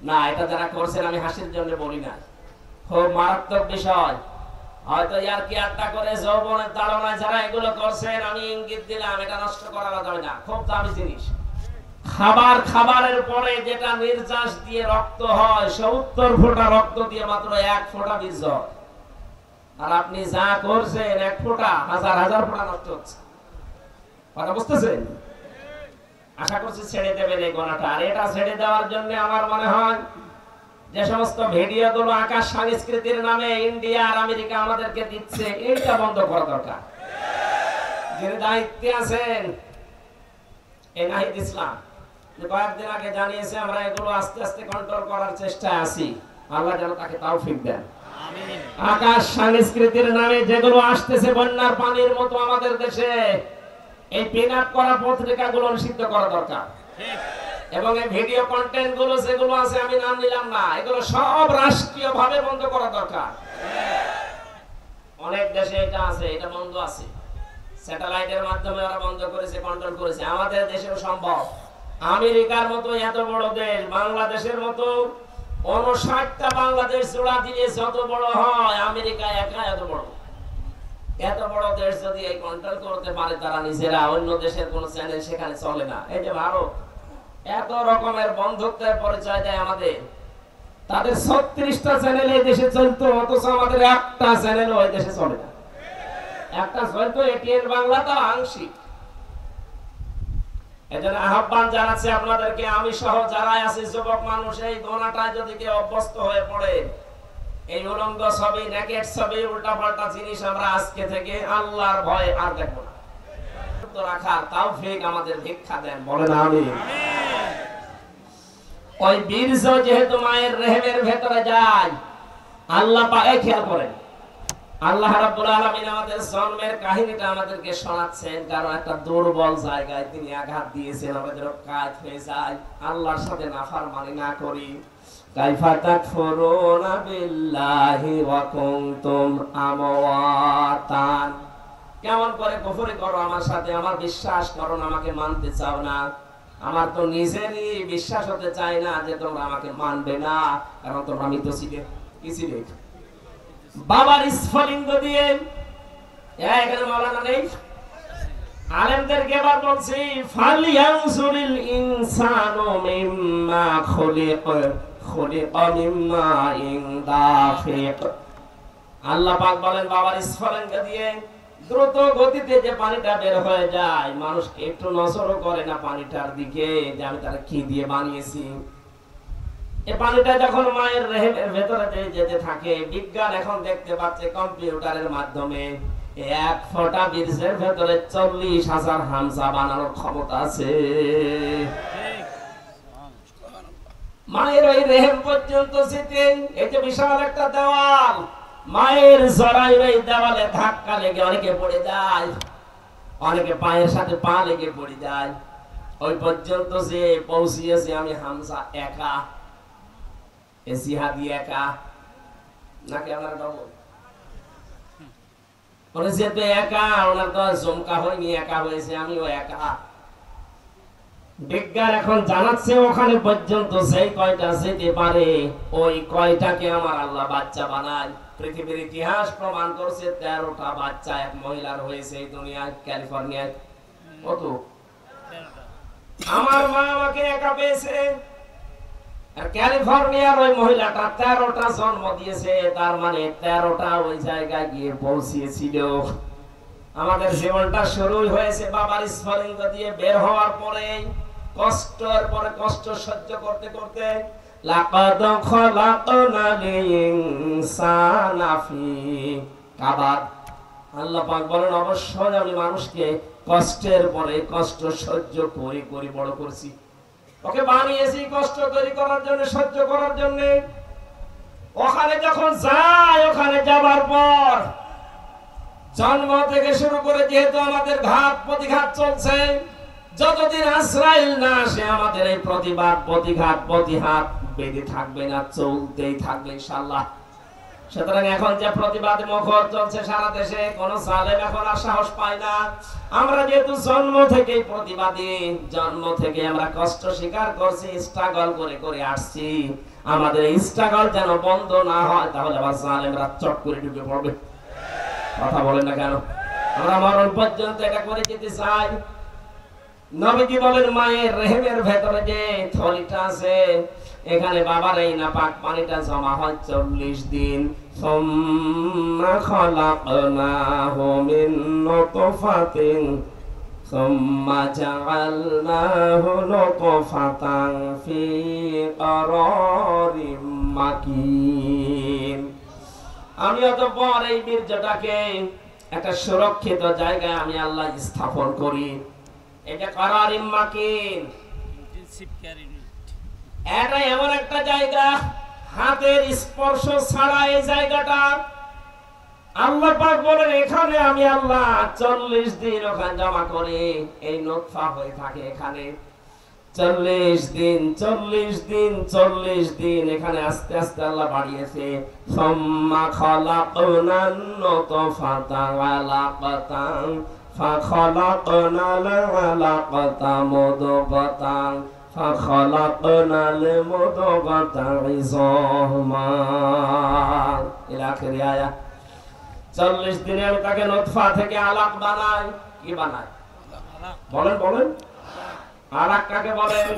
A: না। এটা যারা করছেন আমি হাসির জন্য বলি না, খুব মারাত্মক বিষয়। হয়তো ইয়ার কি আড্ডা করে যৌবনের তাড়নায় যারা এগুলো করছেন, আমি ইঙ্গিত দিলাম এটা নষ্ট করা যাবে না। খুব দামি জিনিস। খাবারের পরে যেটা নির্যাস দিয়ে রক্ত হয়, 70 ফোঁটা রক্ত দিয়ে মাত্র 1 ফোঁটা বীর্য। আর আপনি যা করছেন 1 ফোঁটা, হাজার হাজার ফোঁটা নষ্ট হচ্ছে। কথা বুঝতেছেন? আশা করছি ছেড়ে দেবেন এই গোনাটা। আর এটা ছেড়ে দেওয়ার জন্য আমার মনে হয় যে সমস্ত ভিডিওগুলো আকাশ সংস্কৃতির নামে ইন্ডিয়া আর আমেরিকা আমাদেরকে দিচ্ছে, এইটা বন্ধ করা দরকার। যিনি দায়িত্বে আছেন এই নাহিদ ইসলাম, কয়েকদিন আগে জানিয়েছে আমরা এগুলো আস্তে আস্তে কন্ট্রোল করার চেষ্টায় আছি। আল্লাহ যেন তাকে তৌফিক দেন। আকাশ সংস্কৃতির নামে যেগুলো আসতেছে বন্যার পানির মতো আমাদের দেশে, এই পিনআপ করা পত্রিকাগুলো নিষিদ্ধ করা দরকার। এবং এই ভিডিও কন্টেন্ট গুলো যেগুলো আছে, আমি নাম নিলাম না, এগুলো সব রাষ্ট্রীয় ভাবে বন্ধ করা দরকার। অনেক দেশে এটা আছে, এটা বন্ধ আছে, স্যাটেলাইটের মাধ্যমে ওরা বন্ধ করেছে, কন্ট্রোল করেছে। আমাদের দেশেও সম্ভব। আমেরিকার মতো এত বড় দেশ, বাংলাদেশের মতো 59টা বাংলাদেশ জোড়া দিলে যত বড় হয়, আমেরিকা একা এত বড়। এত বড় দেশ যদি এই কন্ট্রোল করতে পারে তারা নিজেরা, অন্য দেশের কোন চ্যানেল সেখানে চলে না। এই যে ভারত এত রকমের বন্ধুত্বের পরিচয় দেয় আমাদের, তাদের 36টা চ্যানেল এই দেশে চলতো, অথচ আমাদের একটা চ্যানেল ওই দেশে চলে না। একটা চলতো এটিএন বাংলা, তো আংশিক। এজন্য আহ্বান জানাচ্ছি আপনাদেরকে, আমি সহ যারা আছে যুবক মানুষ, এই গোনাটায় যদি কেউ অভ্যস্ত হয়ে পড়ে, এই উলঙ্গ ছবি, নেকেট ছবি, উল্টাপাল্টা জিনিস আমরা আজকে থেকে আল্লাহর ভয়ে আর দেখব না। রাখার তৌফিক আমাদের ভিক্ষা দেন, বলেন আমিন। ওই বীর্য যেহেতু মায়ের রেহেমের ভেতরে যায়, আল্লাহ পাকে খেয়াল করেন, আল্লাহ রাব্বুল আলামিন আমাদের জন্মের কাহিনীটা আমাদেরকে শোনাচ্ছেন, কারণ একটা দুর্বল জায়গায় তিনি আঘাত দিয়েছেন, আমাদের কাজ হয়ে যায় আল্লাহর সাথে নাফরমানি না করি। কাইফা তাকফুরুনা বিল্লাহি ওয়া কুনতুম আমওয়াতান, কেমন করে কুফরি করো আমার সাথে, আমার বিশ্বাস করো না, আমাকে মানতে চাও না। আমার তো নিজেরই বিশ্বাস হতে চায় না যে তোমরা আমাকে মানবে না, কারণ তোমরা মৃত ছিলে। কি ছিলে? বাবার স্ফলিঙ্গ দিয়ে। এখানে মাওলানা নেই, আলেমদেরকে এবার বলছি, ফালিয়ানজুরিল ইনসানু মিম্মা খুলিকা খুলিকা মিম্মা ইনদাফিক। আল্লাহ পাক বলেন বাবার স্ফলিঙ্গ দিয়ে দ্রুত গতিতে যে পানিটা বের হয়ে যায়, মানুষকে একটু নজরও করে না পানিটার দিকে, যে আমি তারা কি দিয়ে বানিয়েছি। এই পানিটা যখন মায়ের রেহেমের ভেতরে যেতে থাকে, বিজ্ঞান এখন দেখতে পাচ্ছে কম্পিউটারের মাধ্যমে এক ফোঁটা বীর্যের ভেতরে 40,000 হামজা বানানোর ক্ষমতা আছে। মায়ের ওই রেহেম পর্যন্ত যেতে, এই যে বিশাল একটা দেওয়াল, মায়ের জরায়ুর এই দেওয়ালে ধাক্কা লেগে অনেকে পড়ে যায়, অনেকে পায়ের সাথে পা লেগে পড়ে যায়। ওই পর্যন্ত যে পৌঁছিয়েছে আমি হামজা একা, এসিহাদি একা, নাকি আমার বাবু বলেছে তো একা, ওনার তো জমকা হয়নি, একা হয়েছে, আমিও একা। বিজ্ঞান এখন জানাচ্ছে ওখানে পর্যন্ত সেই কয়টা যেতে পারে, ওই কয়টাকে আমার আল্লাহ বাচ্চা বানায়। পৃথিবীর ইতিহাস প্রমাণ করছে 13টা বাচ্চা এক মহিলার হয়েছে এই দুনিয়ায়, ক্যালিফোর্নিয়ায়। কত? আমার মা আমাকে একা পেয়েছে, আর ক্যালিফোর্নিয়ার ওই মহিলাটা 13টা জন্ম দিয়েছে, তার মানে 13টা ওই জায়গায় গিয়ে পৌঁছিয়েছিল। আমাদের জীবনটা শুরু হয়েছে বাবার স্ফলিঙ্গ দিয়ে বের হওয়ার পরে, কষ্টের পরে কষ্ট সহ্য করতে করতে। লাকাদ খালাকনাল ইনসানা ফি কাবাদ। আল্লাহ পাক বলেন অবশ্যই আমি মানুষকে কষ্টের পরে কষ্ট সহ্য করে করে বড় করছি। ওকে বানিয়েছি কষ্ট তৈরি করার জন্য, সহ্য করার জন্য। ওখানে যখন যায়, ওখানে যাবার পর জন্ম থেকে শুরু করে যেহেতু আমাদের ঘাত প্রতিঘাত চলছে, যতদিন আজরাইল না আসে আমাদের এই প্রতিবাদ প্রতিঘাত প্রতিহাত বেঁধে থাকবে না, চলতেই থাকবে ইনশাআল্লাহ। সুতরাং এখন যে প্রতিবাদ মুখর চলছে সারা দেশে, কোন জালেম এখন আর সাহস পায় না। আমরা যেহেতু জন্ম থেকেই প্রতিবাদী, জন্ম থেকে আমরা কষ্ট স্বীকার করছি, স্ট্রাগল করে করে আসছি, আমাদের এই স্ট্রাগল যেন বন্ধ না হয়, তাহলে আবার জালেমরা চট করে ঢুকে পড়বে। কথা বলেন না কেন? আমরা মরণ পর্যন্ত এটা করে যেতে চাই। নবীজি বলেন মায়ের রেহেমের ভেতরে যে থলিটা আছে, এখানে বাবার এই নাপাক পানিটা জমা হয় 40 দিন। সুম্মা খালাকনাহু মিন নুতফাতিন সুম্মা জাআলনাহু নুতফাতান ফি ক্বারারিম মাকিন। আমি অতঃপর এই বীর্যটাকে একটা সুরক্ষিত জায়গায় আমি আল্লাহ স্থাপন করি। এটা ক্বারারিম মাকিন, এটা এমন একটা জায়গা হাতের স্পর্শ ছাড়া এই জায়গাটা। আল্লাহ পাক বলেন এখানে আমি আল্লাহ 40 দিন ওখানে জমা করে এই নুতফা হয়ে থাকে এখানে। 40 দিন 40 দিন 40 দিন এখানে আস্তে আস্তে আল্লাহ বাড়িয়েছে। সুম্মা খালাকনান নুতফাতা আলাকাতান ফাখালাকনাল আলাকাতা মুদগাতান ফাখালাকনাল মুদগাতা ইযামা ইলা আখির আয়াত। 40 দিনে আমি তাকে নুতফা থেকে আলাক বানাই। কি বানাই? বলেন বলেন, আলাক কাকে বলেন?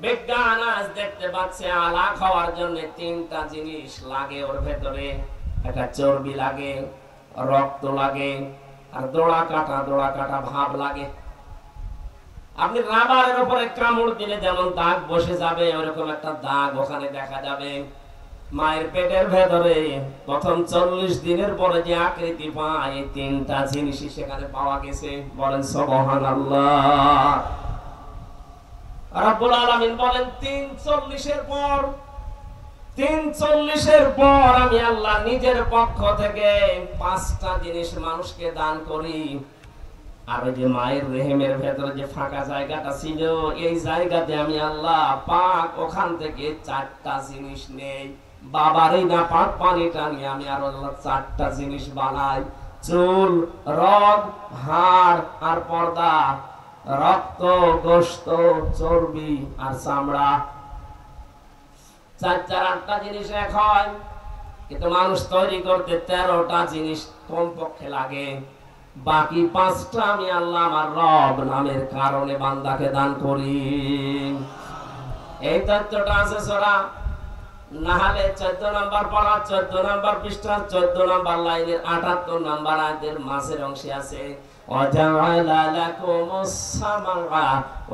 A: বিজ্ঞান আজ দেখতে পাচ্ছে আলাক হওয়ার জন্য 3টা জিনিস লাগে ওর ভেতরে। একটা চর্বি লাগে, রক্ত লাগে, আর দোড়া কাটা ভাব লাগে। আপনি রাবারের উপরে কামড় দিলে যেমন দাগ বসে যাবে, ওরকম একটা দাগ ওখানে দেখা যাবে। মায়ের পেটের ভেতরে প্রথম 40 দিনের পরে যে আকৃতি পায়, এই 3টা জিনিসই সেখানে পাওয়া গেছে। বলেন সুবহানাল্লাহ। রব্বুল আলামিন বলেন 43 পর আমি আল্লাহ নিজের পক্ষ থেকে 5টা জিনিস মানুষকে দান করি। আর ওই যে মায়ের রেহেমের ভেতরে যে ফাঁকা জায়গাটা ছিল, এই জায়গাতে আমি আল্লাহ পাক ওখান থেকে 4টা জিনিস নেই। বাবারই না পাক পানিটা নিয়ে আমি আর আল্লাহ 4টা জিনিস বানাই। চুল, রগ, হাড় আর পর্দা, রক্ত, গোশত, চর্বি আর চামড়া। 4-8টা জিনিস এক হয়, কিন্তু মানুষ তৈরি করতে 13টা জিনিস কমপক্ষে লাগে। বাকি 5টা আমি আল্লাহ আমার রব নামের কারণে বান্দাকে দান করি। এই তথ্যটা আছে সূরা নাহলে 14 নম্বর পারা, 14 নম্বর পৃষ্ঠা, 14 নম্বর লাইনের 78 নম্বর আয়াতের মাঝের অংশে আছে। وَجَعَلَ لَكُمُ السَّمْعَ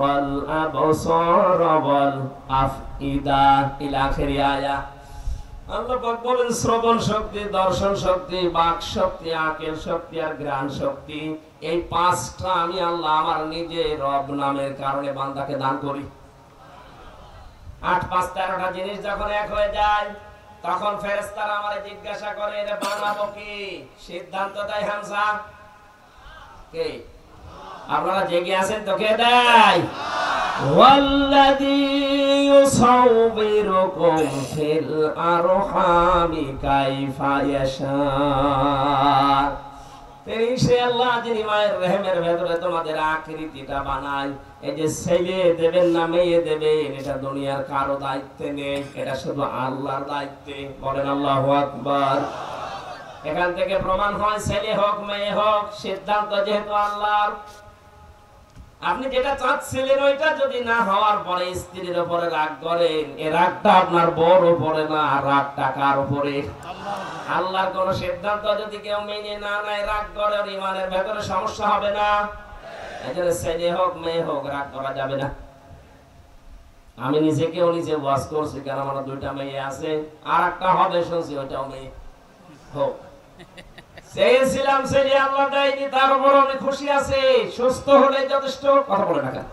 A: وَالْأَبْصَارَ وَالْأَفْئِدَةَ إِلَى آخِرِ آيَةٍ। আল্লাহ পাক বলেন শ্রবণ শক্তি, দর্শন শক্তি, বাক শক্তি, আকল শক্তি আর ঘ্রাণ শক্তি, এই 5টা আমি আল্লাহ আমার নিজে রব নামের কারণে বান্দাকে দান করি। 8, 5, 13টা জিনিস যখন এক হয়ে যায়, তখন ফেরেশতারা আমারে জিজ্ঞাসা করে, এটা বানাবো কি? সিদ্ধান্ত দেয় হামজা। কে? আপনারা জেগে আছেন তো? কে দেয়? ওয়াল্লাযী ইউসাউবিরুকুম ফিল আরহামি কাইফা ইয়াশা। তিনি সে আল্লাহ যিনি মায়ের রেহেমের ভেতরে তোমাদের আকৃতিটা বানায়। এই যে ছেলে দেবেন না মেয়ে দেবেন, এটা দুনিয়ার কারো দায়িত্বে নেই, এটা শুধু আল্লাহর দায়িত্বে। বলেন আল্লাহু আকবার। এখান থেকে প্রমাণ হয় ছেলে হোক মেয়ে হোক, সিদ্ধান্ত যেহেতু আল্লাহর। আপনি যেটা চাচ্ছিলেন ওইটা যদি না হওয়ার পরে স্ত্রীর উপরে রাগ করেন, এই রাগটা আপনার বউর উপরে না, রাগটা কার উপরে? আল্লাহর কোন সিদ্ধান্ত যদি কেউ মেনে না নেয়, রাগ করে, ওর ইমানের ভেতরে সমস্যা হবে না। এজন্য ছেলে হোক মেয়ে হোক রাগ করা যাবে না। আমি নিজে ওয়াজ করছি, কারণ আমার 2টা মেয়ে আছে, আর একটা হবে শুনছি, ওইটাও মেয়ে হোক। চেয়েছিলাম ছেলে, আল্লাহ দেয়নি, তার উপর আমি খুশি আছি। সুস্থ হলে যথেষ্ট। কথা বলে না কেন?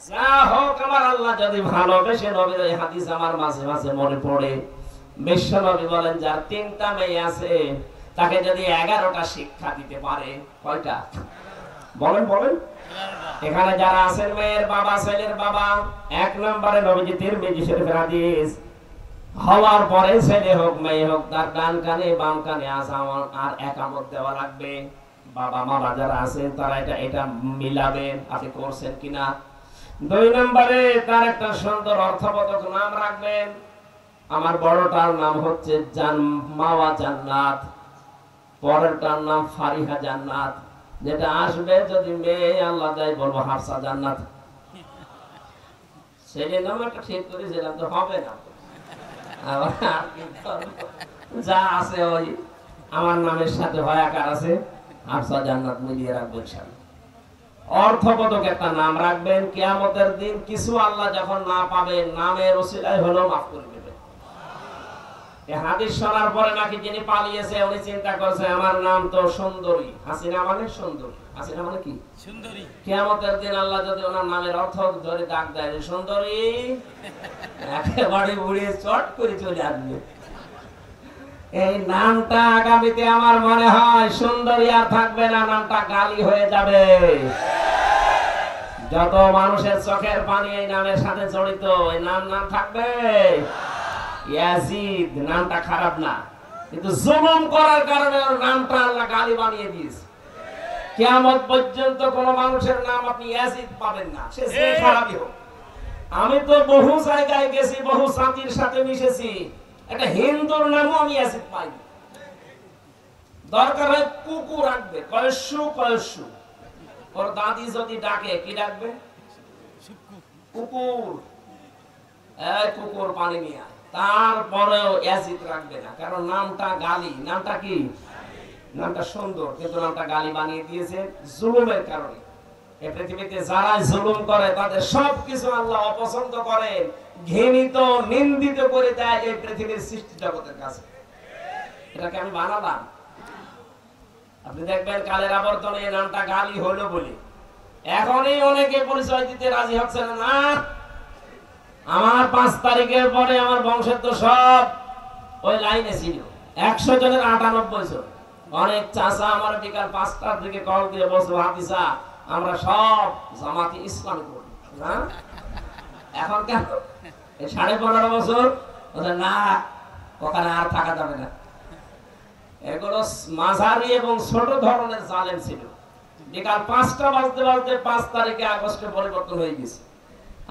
A: যা হোক, আমার আল্লাহ যদি ভালোবেসে, নবীর এই হাদিস আমার মাঝে মাঝে মনে পড়ে। বিশ্ব নবী বলেন, যার 3টা মেয়ে আছে, তাকে যদি 11টা শিক্ষা দিতে পারে। কয়টা? বলেন বলেন। এখানে যারা আছেন মেয়ের বাবা, ছেলের বাবা, 1 নম্বরে নবীজি তিরমিজি শরীফের হাদিস, হওয়ার পরে ছেলে হোক মেয়ে হোক, তার ডান কানে বাম কানে আযান আর একামত দেওয়া লাগবে। বাবা মা যারা আছেন তারা এটা মিলাবেন, আপনি করছেন কিনা। 2 নম্বরে তার একটা সুন্দর অর্থবোধক নাম রাখবেন। আমার বড়টার নাম হচ্ছে মাওয়া জান্নাত, পরেরটার নাম ফারিহা জান্নাত, যেটা আসবে যদি মেয়ে আল্লাহ দেয় বলবো হাফসা জান্নাত। ছেলে নাম একটা ঠিক করেছিলাম, তো হবে না। যা আছে ওই আমার নামের সাথে ভয়াকার আছে, হাফসা জান্নাত মিলিয়ে রাখবেন। অর্থবোধক একটা নাম রাখবেন। কিয়ামতের দিন কিছু আল্লাহ যখন না পাবেন, নামের ওসিলায় হলো মাফ করে দেবেন। এই হাদিস শোনার পরে নাকি যিনি পালিয়েছে উনি চিন্তা করছে, আমার নাম তো সুন্দরী। হাসিনা মানে সুন্দরী, হাসিনা মানে কি? সুন্দরী। কিয়ামতের দিন আল্লাহ যদি ওনার নামের অর্থ ধরে ডাক দেয় যে সুন্দরী, একেবারে উড়িয়ে চট করে চলে আসবে। এই নামটা আগামীতে আমার মনে হয় সুন্দরী আর থাকবে না, নামটা গালি হয়ে যাবে। যত মানুষের চোখের পানি এই নামের সাথে জড়িত, এই নাম থাকবে। ইয়াজিদ নামটা খারাপ না, কিন্তু জুলুম করার কারণে ওর নামটা আল্লাহ গালি বানিয়ে দিয়েছে। কিয়ামত পর্যন্ত কোন মানুষের নাম আপনি ইয়াজিদ পাবেন না, সে যে খারাপই হোক। আমি তো বহু জায়গায় গেছি, বহু জাতির সাথে মিশেছি, একটা হিন্দুর নামও আমি অ্যাসিড পাই। দরকার হয় কুকুর রাখবে, কয়সু কয়সু। ওর দাদি যদি ডাকে কি ডাকবে? কুকুর। এই কুকুর পানি নিয়ে আয়। তারপরেও অ্যাসিড রাখবে না, কারণ নামটা গালি। নামটা কি? নামটা সুন্দর, কিন্তু নামটা গালি বানিয়ে দিয়েছে জুলুমের কারণে। এই পৃথিবীতে যারা জুলুম করে তাদের সবকিছু আল্লাহ অপছন্দ করেন, ঘৃণিত, নিন্দিত করে দেয় এই পৃথিবীর সৃষ্টি জগতের কাছে। এটাকে আমি বানালাম। আপনি দেখবেন কালের আবর্তনে এই নামটা গালি হলো বলে এখনই অনেকে পরিচয় দিতে রাজি হচ্ছে না। আমার 5 তারিখের পরে আমার বংশের তো সব ওই লাইনে ছিল, 100 জনের 98 জন। অনেক চাচা আমার বিকাল 5টার দিকে কল দিয়ে বলছে, হাফিজা আমরা সব জামাতি ইসলামী করি না। এখন কেন এই 15.5 বছর না, ওখানে আর থাকা যাবে না। এগুলো মাঝারি এবং ছোট ধরনের জালেম ছিল। বিকাল 5টা বাজতে বাজতে 5 তারিখে আগস্টে পরিবর্তন হয়ে গেছে।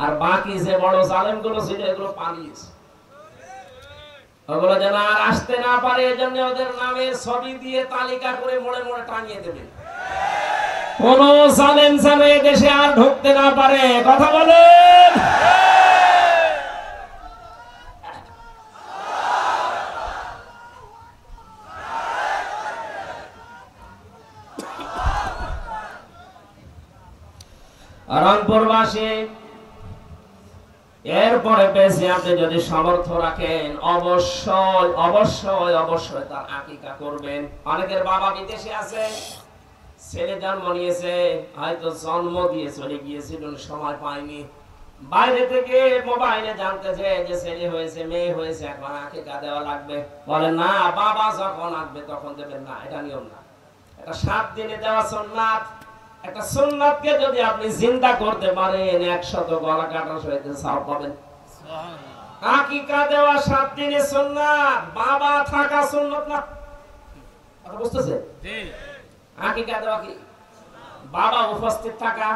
A: আর বাকি যে বড় জালেম গুলো ছিল এগুলো পালিয়েছে। ওগুলো যেন আর আসতে না পারে, এজন্য ওদের নামের ছবি দিয়ে তালিকা করে মোড়ে মোড়ে টাঙিয়ে দেবে। কোন জালেম যেন দেশে আর ঢুকতে না পারে। কথা বলেন। রংপুরবাসী এরপরে বেশি আপনি যদি সামর্থ্য রাখেন অবশ্যই অবশ্যই অবশ্যই তার আকিকা করবেন। অনেকের বাবা বিদেশে আছে, ছেলে জন্ম নিয়েছে, হয়তো জন্ম দিয়ে চলে গিয়েছিল, সময় পায়নি, বাইরে থেকে মোবাইলে জানতেছে যে ছেলে হয়েছে মেয়ে হয়েছে, এখন আকিকা দেওয়া লাগবে। বলে না, বাবা যখন আসবে তখন দেবেন না, এটা নিয়ম না। এটা 7 দিনে দেওয়া সুন্নাত। একটা সুন্নাতকে যদি আপনি জিন্দা করতে পারেন 100 গলা কাটা সহিত সওয়াব পাবেন। আকিকা দেওয়া 7 দিনে সুন্নাত, বাবা থাকা সুন্নাত না। কথা বুঝতেছেন? জি। আকিকা দেওয়া কি? বাবা উপস্থিত থাকা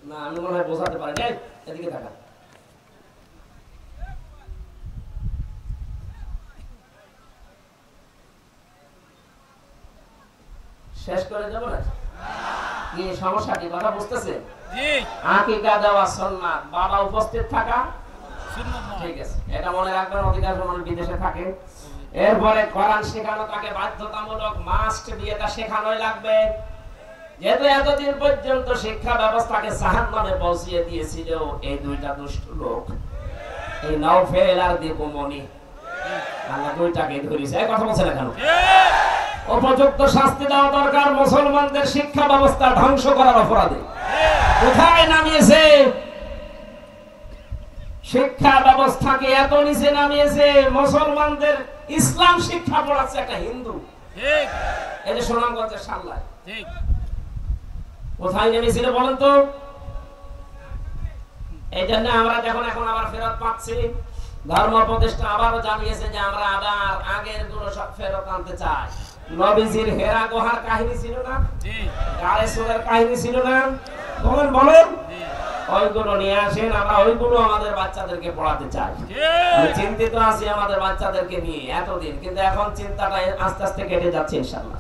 A: না। আমি মনে হয় বোঝাতে পারি। এদিকে থাকা। শেষ করে যাব না কি সমস্যাটি? কথা বুঝতেছে? জি। আকিকা দেওয়া সুন্নাত, বাবা উপস্থিত থাকা সুন্নাত। ঠিক আছে, এটা মনে রাখবেন। অধিকাংশ মানুষ বিদেশে থাকে। এরপরে কোরআন শেখানো তাকে বাধ্যতামূলক, মাস্ট দিয়ে তা শেখানোই লাগবে। যেহেতু এতদিন পর্যন্ত শিক্ষা ব্যবস্থাকে জাহান্নামে পৌঁছিয়ে দিয়েছিল এই দুইটা দুষ্ট লোক, এই নওফেল আর দীপুমণি। আল্লাহ দুইটাকে ধরেছে। কথা বলছে না কেন? উপযুক্ত শাস্তি দেওয়া দরকার মুসলমানদের শিক্ষা ব্যবস্থা ধ্বংস করার অপরাধে। কোথায় নামিয়েছে? শিক্ষা ব্যবস্থাকে এত নিচে নামিয়েছে, মুসলমানদের ইসলাম শিক্ষা পড়াচ্ছে একটা হিন্দু। ঠিক। এই যে সুনামগঞ্জের সাল্লায়। ঠিক। কোথায় নেমেছিল বলেন তো? এই জন্য আমরা যখন এখন আবার ফেরত পাচ্ছি, ধর্ম প্রতিষ্ঠা আবারও জানিয়েছে যে আমরা আবার আগের গুলো সব ফেরত আনতে চাই। নবীজির হেরা গুহার কাহিনী ছিল না? জি। গায়েসুরের কাহিনী ছিল না? বলেন বলেন। জি। ওইগুলো নিয়ে আসেন, আমরা ওইগুলো আমাদের বাচ্চাদেরকে পড়াতে চাই। আমি চিন্তিত আছি আমাদের বাচ্চাদেরকে নিয়ে এতদিন, কিন্তু এখন চিন্তাটা আস্তে আস্তে কেটে যাচ্ছে ইনশাআল্লাহ।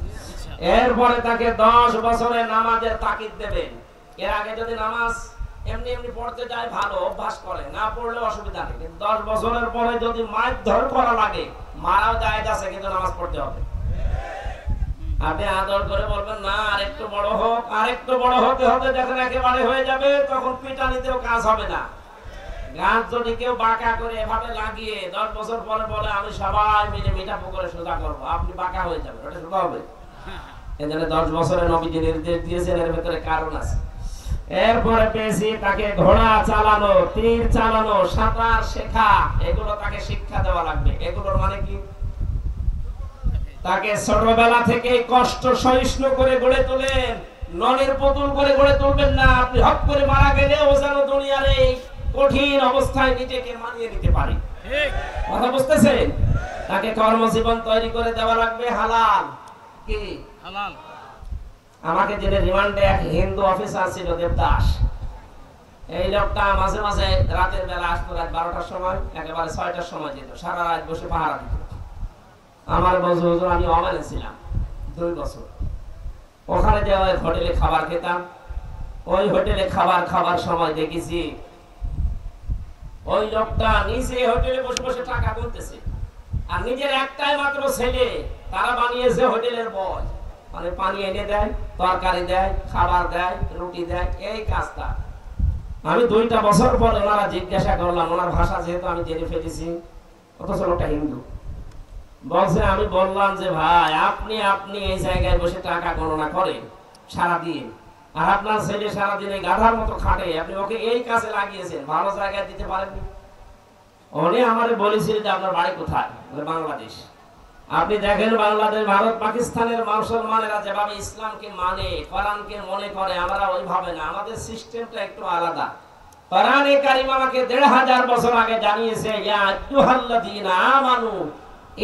A: এরপরে তাকে 10 বছরের নামাজের তাকিদ দেবেন। এর আগে যদি নামাজ এমনি এমনি পড়তে যায়, ভালো অভ্যাস করে, না পড়লে অসুবিধা নেই। কিন্তু 10 বছরের পরে যদি মারধর করা লাগে, মারাও জায়েজ আছে, কিন্তু নামাজ পড়তে হবে। আপনি আদর করে বলবেন না আরেকটু বড় হোক, আরেকটু বড় হতে হতে যখন একেবারে হয়ে যাবে তখন পিটানিতেও কাজ হবে না। গাছ যদি কেউ বাঁকা করে এভাবে লাগিয়ে 10 বছর পরে বলে আমি সবাই মিলে মিঠা পুকুরে সোজা করবো, আপনি বাঁকা হয়ে যাবেন, ওটা সোজা হবে। এজন্য 10 বছরে নবীজি নির্দেশ দিয়েছেন, এর ভিতরে কারণ আছে। এরপরে পেয়েছি তাকে ঘোড়া চালানো, তীর চালানো, সাঁতার শেখা, এগুলো তাকে শিক্ষা দেওয়া লাগবে। এগুলোর মানে কি? তাকে ছোটবেলা থেকে কষ্ট সহিষ্ণু করে গড়ে তোলেন, ননের পুতুল করে গড়ে তুলবেন না। আপনি হক করে মারা গেলেও যেন দুনিয়ার এই কঠিন অবস্থায় নিজেকে মানিয়ে নিতে পারে। ঠিক কথা বুঝতেছেন? তাকে কর্মজীবন তৈরি করে দেওয়া লাগবে হালাল। কি হালাল? আমাকে জেনে রিমান্ডে এক হিন্দু অফিসার ছিল, দেবদাস। এই লোকটা মাঝে মাঝে রাতের বেলা আসতো, রাত 12টার সময়, একেবারে 6টার সময় যেত, সারা রাত বসে পাহারা দিত। আমার বছর হুজুর আমি ওমানে ছিলাম 2 বছর, ওখানে যে ওই হোটেলে খাবার খেতাম, ওই হোটেলে খাবার সময় দেখেছি ওই লোকটা নিচে হোটেলে বসে বসে টাকা গুনতেছে, আর নিজের একটাই মাত্র ছেলে, তারা বানিয়েছে হোটেলের বয়, মানে পানি এনে দেয়, তরকারি দেয়, খাবার দেয়, রুটি দেয়, এই কাজটা। আমি 2টা বছর পর ওনারা জিজ্ঞাসা করলাম, ওনার ভাষা যেহেতু আমি জেনে ফেলেছি, অথচ লোকটা হিন্দু, বলছে, আমি বললাম যে ভাই আপনি এই জায়গায় বসে টাকা গণনা করেন সারাদিন, আর আপনার ছেলে সারাদিন এই গাধার মতো খাটে, আপনি ওকে এই কাজে লাগিয়েছেন, ভালো জায়গায় দিতে পারেননি। উনি আমারে বলেছিলেন যে আপনার বাড়ি কোথায়? বাংলাদেশ। আপনি দেখেন বাংলাদেশ, ভারত, পাকিস্তানের মুসলমানেরা যেভাবে ইসলামকে মানে, কোরআনকে মনে করে, আমরা ওইভাবে না, আমাদের সিস্টেমটা একটু আলাদা। কোরআনে কারীম আমাকে 1500 বছর আগে জানিয়েছে, ইয়া আইয়ুহাল্লাযীনা আমানু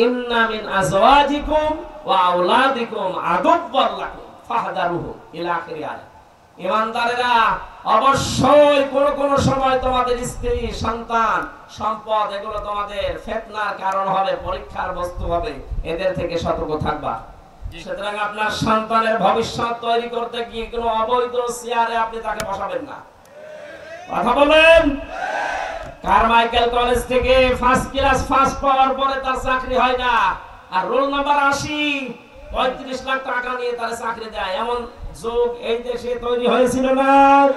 A: ইন্না মিন আজওয়াজিকুম ওয়া আওলাদিকুম আদুওয়াল লাকুম ফাহদারুহু ইলা আখির আয়াত। ঈমানদারেরা, অবশ্যই কোন সময় তোমাদের স্ত্রী, সন্তান, সম্পদ এগুলো তোমাদের ফিতনার কারণ হবে, পরীক্ষার বস্তু হবে, এদের থেকে সতর্ক থাকবা। সুতরাং আপনার সন্তানের ভবিষ্যৎ তৈরি করতে গিয়ে কোনো অবৈধ চেয়ারে আপনি তাকে বসাবেন না। কথা বলেন। কারমাইকেল কলেজ থেকে ফার্স্ট ক্লাস ফার্স্ট পাওয়ার পরে তার চাকরি হয় না, আর রোল নাম্বার 80 35 লাখ টাকা নিয়ে তার চাকরি দেয়, এমন যুগ এই দেশে তৈরি হয়েছিল না?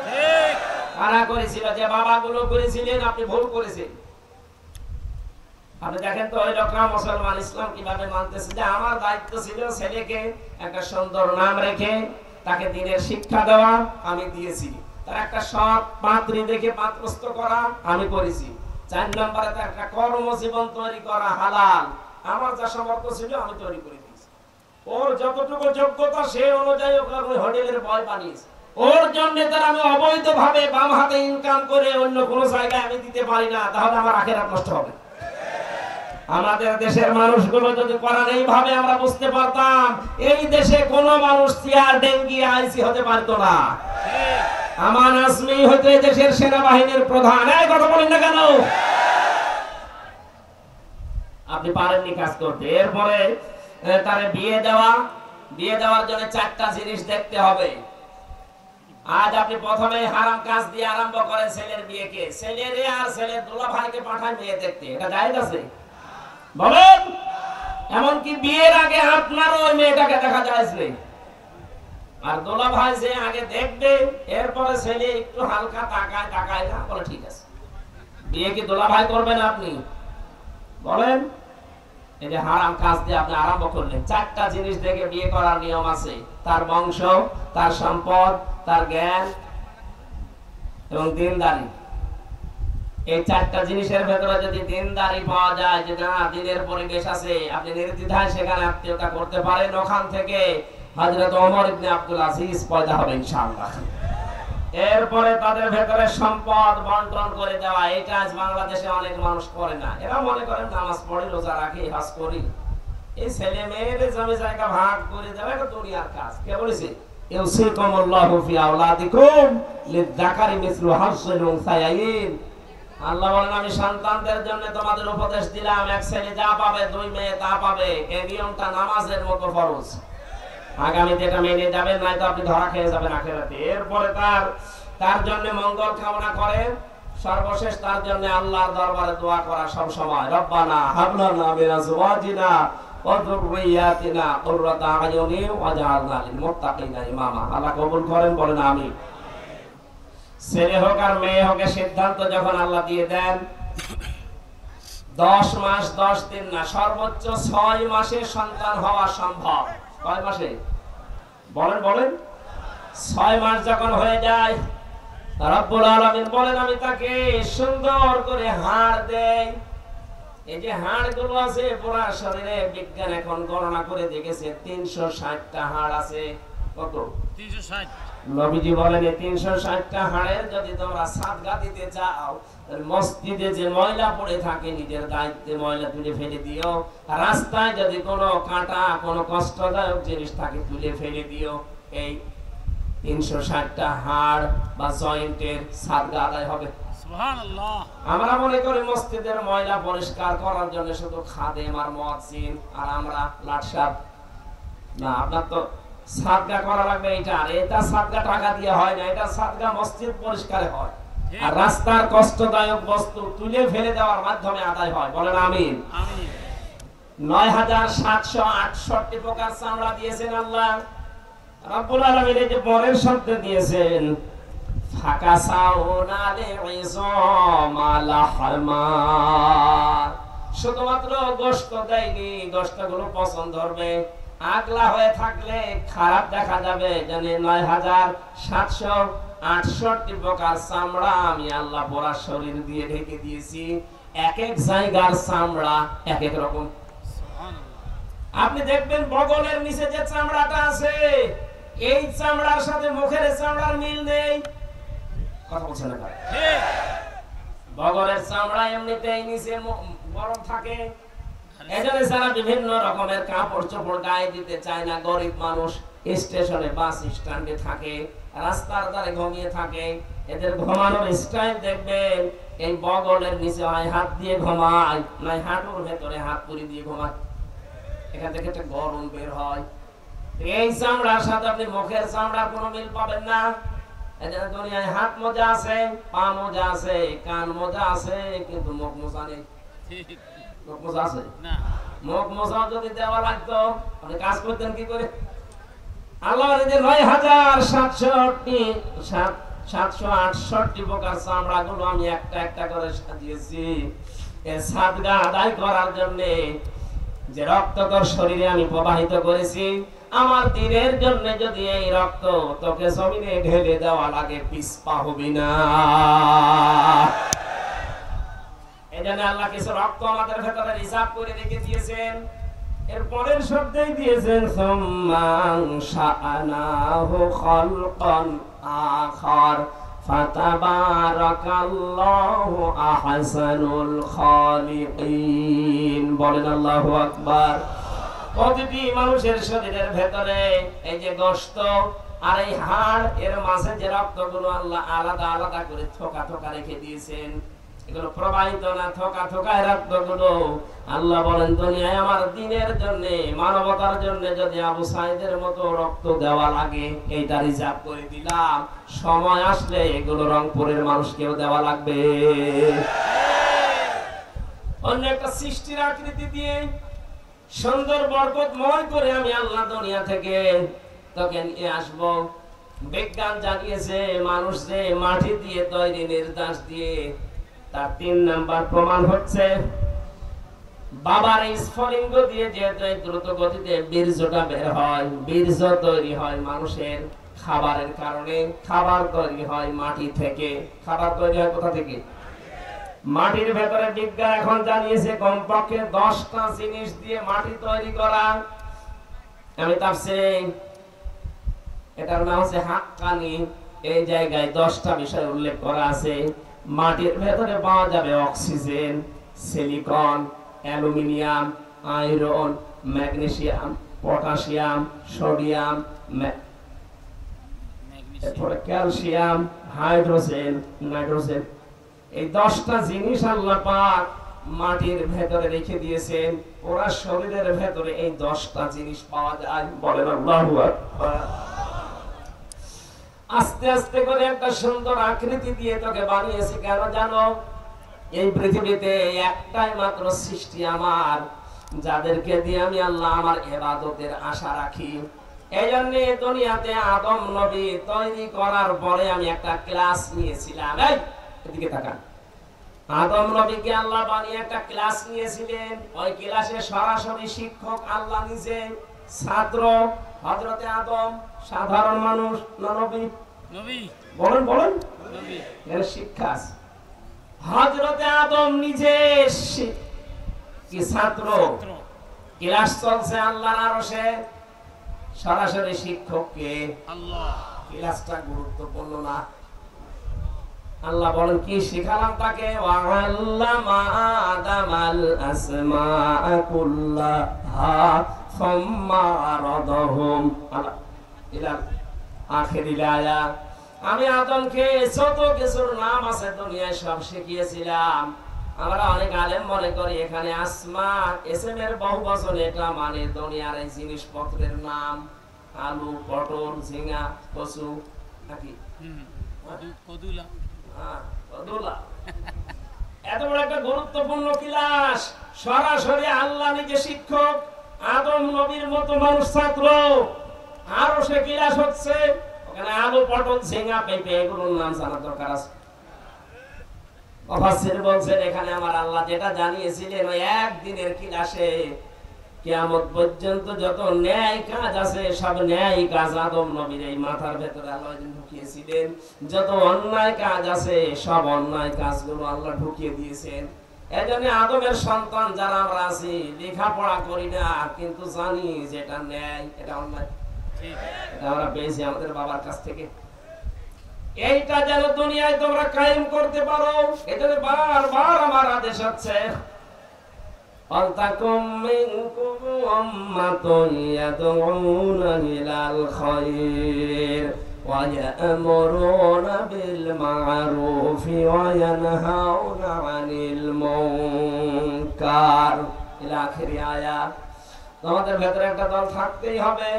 A: ঠিক। কারা করেছিল? যে বাবাগুলো করেছিলেন, আপনি ভুল করেছেন। আপনি দেখেন তো ওই লোকরা মুসলমান, ইসলাম কিভাবে মানতেছে। যে আমার দায়িত্ব ছিল ছেলেকে একটা সুন্দর নাম রেখে তাকে দ্বীনের শিক্ষা দেওয়া, আমি দিয়েছি। তার একটা সৎ পাত্রী দেখে পাত্রস্থ করা, আমি করেছি। 4 নম্বরে তার একটা কর্মজীবন তৈরি করা হালাল, আমার যা সামর্থ্য ছিল আমি তৈরি করে দিয়েছি। ওর যতটুকু যোগ্যতা সে অনুযায়ী ওকে হোটেলের বয় বানিয়েছে। ওর জন্য তার আমি অবৈধভাবে বাম হাতে ইনকাম করে অন্য কোনো জায়গায় আমি দিতে পারি না, তাহলে আমার আখিরাত নষ্ট হবে। আমাদের দেশের মানুষগুলো যদি কোরআন এইভাবে আমরা বুঝতে পারতাম, এই দেশে কোনো মানুষ চেয়ার ডেঙ্গি আইসি হতে পারতো না। আমান আজমি হতে দেশের সেনাবাহিনীর প্রধান। এই কথা বলেন না কেন? আপনি পারেননি কাজ করতে। এরপরে তার বিয়ে দেওয়ার জন্য 4টা জিনিস দেখতে হবে। আজ আপনি প্রথমে হারাম কাজ দিয়ে আরম্ভ করেন ছেলের বিয়েকে, ছেলেরে আর ছেলের দুলা ভাইকে পাঠান মেয়ে দেখতে, এটা জায়েজ আছে? বলেন। এমনকি বিয়ের আগে আপনার ওই মেয়েটাকে দেখা জায়েজ নেই, আর দুলা ভাই যে আগে দেখবে, এরপরে ছেলে একটু হালকা তাকায় না, বলে ঠিক আছে। বিয়ে কি দুলা ভাই করবেন আপনি? বলেন। এই যে হারাম কাজ দিয়ে আপনি আরম্ভ করলেন। 4টা জিনিস দেখে বিয়ে করার নিয়ম আছে, তার বংশ, তার সম্পদ, তার জ্ঞান এবং দিনদারি। এই 4টা জিনিসের ভেতরে যদি দিনদারি পাওয়া যায়, যে না দিনের পরিবেশ আছে, আপনি নির্দ্বিধায় সেখানে আত্মীয়তা করতে পারেন, ওখান থেকে হযরত ওমর ইবনে আব্দুল আজিজ পয়দা হবে ইনশাআল্লাহ। এরপরে তাদের ভেতরে সম্পদ বন্টন করে দেওয়া, এটা আজ বাংলাদেশে অনেক মানুষ করে না। এরা মনে করেন নামাজ পড়ি, রোজা রাখি, হজ করি, এই ছেলে মেয়ের জমি জায়গা ভাগ করে দেওয়া এটা দুনিয়ার কাজ। কে বলেছে? ইউসিকুমুল্লাহু ফি আওলাদিকুম লিযযাকারি মিসলু হাজ্জিল উনসায়াইন। আল্লাহ বলেন, আমি সন্তানদের জন্য তোমাদের উপদেশ দিলাম, এক ছেলে যা পাবে 2 মেয়ে তা পাবে। এই নিয়মটা নামাজের মতো ফরজ। আগামীতে এটা মেনে যাবেন, নয়তো আপনি ধরা খেয়ে যাবেন আখিরাতে। এরপরে তার জন্য মঙ্গল কামনা করেন, সর্বশেষ তার জন্য আল্লাহর দরবারে দোয়া করা সব সময়, রব্বানা হাব লানা মিন আজওয়াজিনা ওয়া যুররিয়াতিনা কুররাতা আয়ুনি ওয়াজআলনা লিল মুত্তাকিনা ইমামা। আল্লাহ কবুল করেন, বলেন আমিন। ছেলে হোক আর মেয়ে হোক, সিদ্ধান্ত যখন আল্লাহ দিয়ে দেন, 10 মাস 10 দিন না, সর্বোচ্চ 6 মাসে সন্তান হওয়া সম্ভব। কয় মাসে? বলেন। 6 মাস যখন হয়ে যায়, রব্বুল আলামিন বলেন, আমি তাকে সুন্দর করে হাড় দেই। এই যে হাড়গুলো আছে পুরো শরীরে, বিজ্ঞান এখন গণনা করে দেখেছে 360টা হাড় আছে। কত? 360। নবীজি বলেন, এই 360টা হাড়ের যদি তোমরা সাদকা দিতে চাও, মসজিদে যে ময়লা পড়ে থাকে নিজের দায়িত্বে ময়লা তুলে ফেলে দিও, রাস্তায় যদি কোনো কাঁটা, কোনো কষ্টদায়ক জিনিস থাকে তুলে ফেলে দিও। এই 360টা হাড় বা জয়েন্টের সাদগা আদায় হবে। সুবহানাল্লাহ। আমরা মনে করি মসজিদের ময়লা পরিষ্কার করার জন্য শুধু খাদেম আর মুয়াজ্জিন আর আমরা লাটসাব। না, আপনার তো সাদগা করা লাগবে। এটা সাদগা টাকা দিয়ে হয় না, এটা সাদগা মসজিদ পরিষ্কারে হয়। আর রাস্তার কষ্টদায়ক বস্তু তুলে ফেলে দেওয়ার মাধ্যমে আদায় হয়। বলেন আমিন। আমিন। ৯৭৬৮ প্রকার চামড়া দিয়েছেন আল্লাহ রাব্বুল আলামিন। এই যে পরের শব্দ দিয়েছেন শুধুমাত্র গোশত দেয়নি, গোশতগুলো পছন্দ হবে। আগলা হয়ে থাকলে খারাপ দেখা যাবে। জানি ৯৭৬৮ প্রকার চামড়া আমি আল্লাহ পুরা শরীর দিয়ে ঢেকে দিয়েছি। এক এক জায়গার চামড়া এক এক রকম। আপনি দেখবেন বগলের নিচে যে চামড়াটা আছে, এই চামড়ার সাথে মুখের চামড়ার মিল নেই। কথা বলছেন না? বগলের চামড়া এমনিতেই নিচে গরম থাকে। এজন্য যারা বিভিন্ন রকমের কাপড় চোপড় গায়ে দিতে চায় না, গরিব মানুষ স্টেশনে বাস স্ট্যান্ডে থাকে, রাস্তার ধারে ঘুমিয়ে থাকে, এদের ঘুমানোর স্টাইল দেখবেন এই বগলের নিচে হয় হাত দিয়ে ঘুমায়, নয় হাঁটুর ভেতরে হাত পুরি দিয়ে ঘুমায়। এখান থেকে একটা গরম বের হয়। এই চামড়ার সাথে আপনি মুখের চামড়ার কোনো মিল পাবেন না। এজন্য দুনিয়ায় হাত মোজা আছে, পা মোজা আছে, কান মোজা আছে, কিন্তু মুখ মোজা নেই। মুখ মোজা আছে না? মুখ মোজা যদি দেওয়া লাগতো আপনি কাজ করতেন কি করে? আল্লাহ যে ৯৭৬৮ প্রকার চামড়া গুলো আমি একটা একটা করে সাজিয়েছি এই সাদগা আদায় করার জন্য। যে রক্ত তোর শরীরে আমি প্রবাহিত করেছি, আমার দিনের জন্য যদি এই রক্ত তোকে জমিনে ঢেলে দেওয়া লাগে, পিছপা হবি না। এজন্য আল্লাহ কিছু রক্ত আমাদের ভেতরে রিজার্ভ করে রেখে দিয়েছেন। এর পরের শব্দেই দিয়েছেন সুম্মা শাআনাহু খালকান আখার ফাতাবারাকাল্লাহু আহসানুল খালিকিন। বলেন আল্লাহু আকবার। প্রতিটি মানুষের শরীরের ভেতরে এই যে গোশত আর এই হাড়, এর মাঝে যে রক্তগুলো আল্লাহ আলাদা আলাদা করে থোকা থোকা রেখে দিয়েছেন, এগুলো প্রবাহিত না, থোকা থোকায় রক্তগুলো। আল্লাহ বলেন দুনিয়ায় আমার দ্বীনের জন্য, মানবতার জন্য যদি আবু সাঈদের মতো রক্ত দেওয়া লাগে, এইটা রিজার্ভ করে দিলাম। সময় আসলে এগুলো রংপুরের মানুষকেও দেওয়া লাগবে। অন্য একটা সৃষ্টির আকৃতি দিয়ে সুন্দর বরকতময় করে আমি আল্লাহ দুনিয়া থেকে তোকে নিয়ে আসবো। বিজ্ঞান জানিয়েছে মানুষ যে মাটি দিয়ে তৈরি, নির্যাস দিয়ে, তার ৩ নাম্বার প্রমাণ হচ্ছে বাবার স্ফলিঙ্গ দিয়ে যে দ্রুত গতিতে বীর্যটা বের হয়, বীর্য তৈরি হয় মানুষের খাবারের কারণে। খাবার তৈরি হয় মাটি থেকে। খাবার তৈরি হয় কোথা থেকে? মাটির ভেতরে। বিজ্ঞান এখন জানিয়েছে কমপক্ষে 10টা জিনিস দিয়ে মাটি তৈরি করা। আমি তাফসীরে, এটার নাম হচ্ছে হাক্কানি, এই জায়গায় 10টা বিষয় উল্লেখ করা আছে। মাটির ভেতরে পাওয়া যাবে oxygen, silicon, aluminium, iron, magnesium, potassium, sodium, এরপরে ক্যালসিয়াম, হাইড্রোজেন, নাইট্রোজেন। এই 10টা জিনিস আল্লাহ পাক মাটির ভেতরে রেখে দিয়েছেন। ওরা শরীরের ভেতরে এই 10টা জিনিস পাওয়া যায়। বলেন আল্লাহু আকবার। আস্তে আস্তে করে একটা সুন্দর আকৃতি দিয়ে তোকে বানিয়েছে। কেন জানো? এই পৃথিবীতে একটাই মাত্র সৃষ্টি আমার, যাদেরকে দিয়ে আমি আল্লাহ আমার ইবাদতের আশা রাখি। এই জন্য দুনিয়াতে আদম নবী তৈরি করার পরে আমি একটা ক্লাস নিয়েছিলাম। এই এদিকে তাকান। আদম নবীকে আল্লাহ বানিয়ে একটা ক্লাস নিয়েছিলেন। ওই ক্লাসে সরাসরি শিক্ষক আল্লাহ নিজে, ছাত্র হযরতে আদম। সাধারণ মানুষ না নবী? নবী। বলেন বলেন। নবী। এর শিক্ষা আছে। হযরতে আদম নিজে কি ছাত্র? ক্লাস চলছে আল্লাহর আরশে। সরাসরি শিক্ষক কে? আল্লাহ। ক্লাসটা গুরুত্বপূর্ণ না? আল্লাহ বলেন কি শিখালাম তাকে? ওয়াল্লামা আদামাল আসমাআ কুল্লাহা সুম্মা আরাদাহুম ইলা আখিরিল আয়া আমি আদমকে যত কিছুর নাম আছে দুনিয়ায় সব শিখিয়েছিলাম। আমরা অনেক আলেম মনে করি এখানে আসমা এসএম এর বহুবচন, এটা মানে দুনিয়ার এই জিনিসপত্রের নাম, আলু, পটল, ঝিঙ্গা, কচু নাকি কদুলা। এত বড় একটা গুরুত্বপূর্ণ ক্লাস, সরাসরি আল্লাহ নিজে শিক্ষক, আদম নবীর মতো মানুষ ছাত্র, আরো সে ক্লাস হচ্ছে ওখানে আলু, পটল, ঝিঙ্গা, পেঁপে এগুলোর নাম জানার দরকার আছে। মুফাসসির বলছেন এখানে আমার আল্লাহ যেটা জানিয়েছিলেন ওই একদিনের ক্লাসে কিয়ামত পর্যন্ত যত ন্যায় কাজ আছে সব ন্যায় কাজ আদম নবীর এই মাথার ভেতরে আল্লাহ ঢুকিয়েছিলেন। যত অন্যায় কাজ আছে সব অন্যায় কাজগুলো আল্লাহ ঢুকিয়ে দিয়েছেন। এজন্য আদমের সন্তান যারা আমরা আছি লেখাপড়া করি না কিন্তু জানি যে এটা ন্যায়, এটা অন্যায়, এটা আমরা পেয়েছি আমাদের বাবার কাছ থেকে। এইটা যেন দুনিয়ায় তোমরা কায়েম করতে পারো, এটা বারবার আমার আদেশ হচ্ছে আলতাকুম মিনকুম উম্মাতুন ইয়াদউনা ইলাল খায়র ওয়া ইয়া'মুরুনা বিল মা'রুফি ওয়া ইয়ানহাউনা আনিল মুনকার ইলা আখিরি আয়াত। তোমাদের ভেতরে একটা দল থাকতেই হবে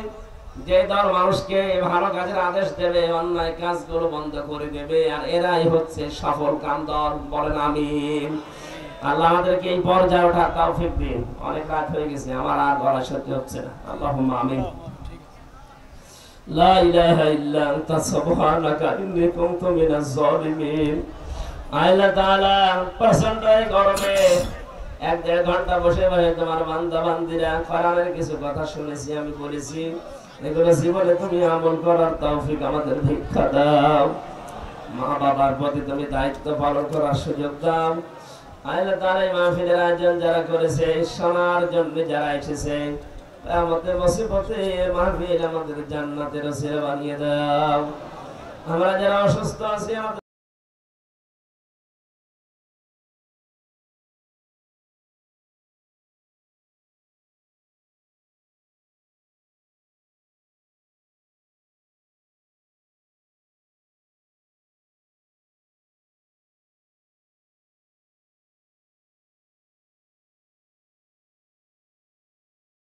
A: যে দল মানুষকে ভালো কাজের আদেশ দেবে, অন্যায় কাজগুলো বন্ধ করে দেবে, আর এরাই হচ্ছে সফল কাম দল। বলেন আমিন। আল্লাহ আমাদেরকে এই পর্যায়ে ওঠার তৌফিক দিন। অনেক রাত হয়ে গেছে, আমার আর গলা সহ্য হচ্ছে না। আল্লাহুম্মা আমিন। লা ইলাহা ইল্লা আনতা সুবহানাকা ইন্নী কুনতু মিনাজ জালিমিন। আল্লাহ তাআলা প্রচন্ড গরমে 1-1.5 ঘন্টা বসে বসে তোমার বান্দা বান্দিরা কোরআনের কিছু কথা শুনেছি, আমি বলেছি এগুলো জীবনে তুমি আমল করার তৌফিক আমাদের ভিক্ষা দাও। মা বাবার প্রতি তুমি দায়িত্ব পালন করার সুযোগ দাও। আল্লাহ তাআলা এই মাহফিলের আয়োজন যারা করেছে, শোনার জন্য যারা এসেছে, আমাদের মুসিবতে মাহফিল আমাদের জান্নাতের ওসিলা বানিয়ে দাও। আমরা যারা অসুস্থ আছি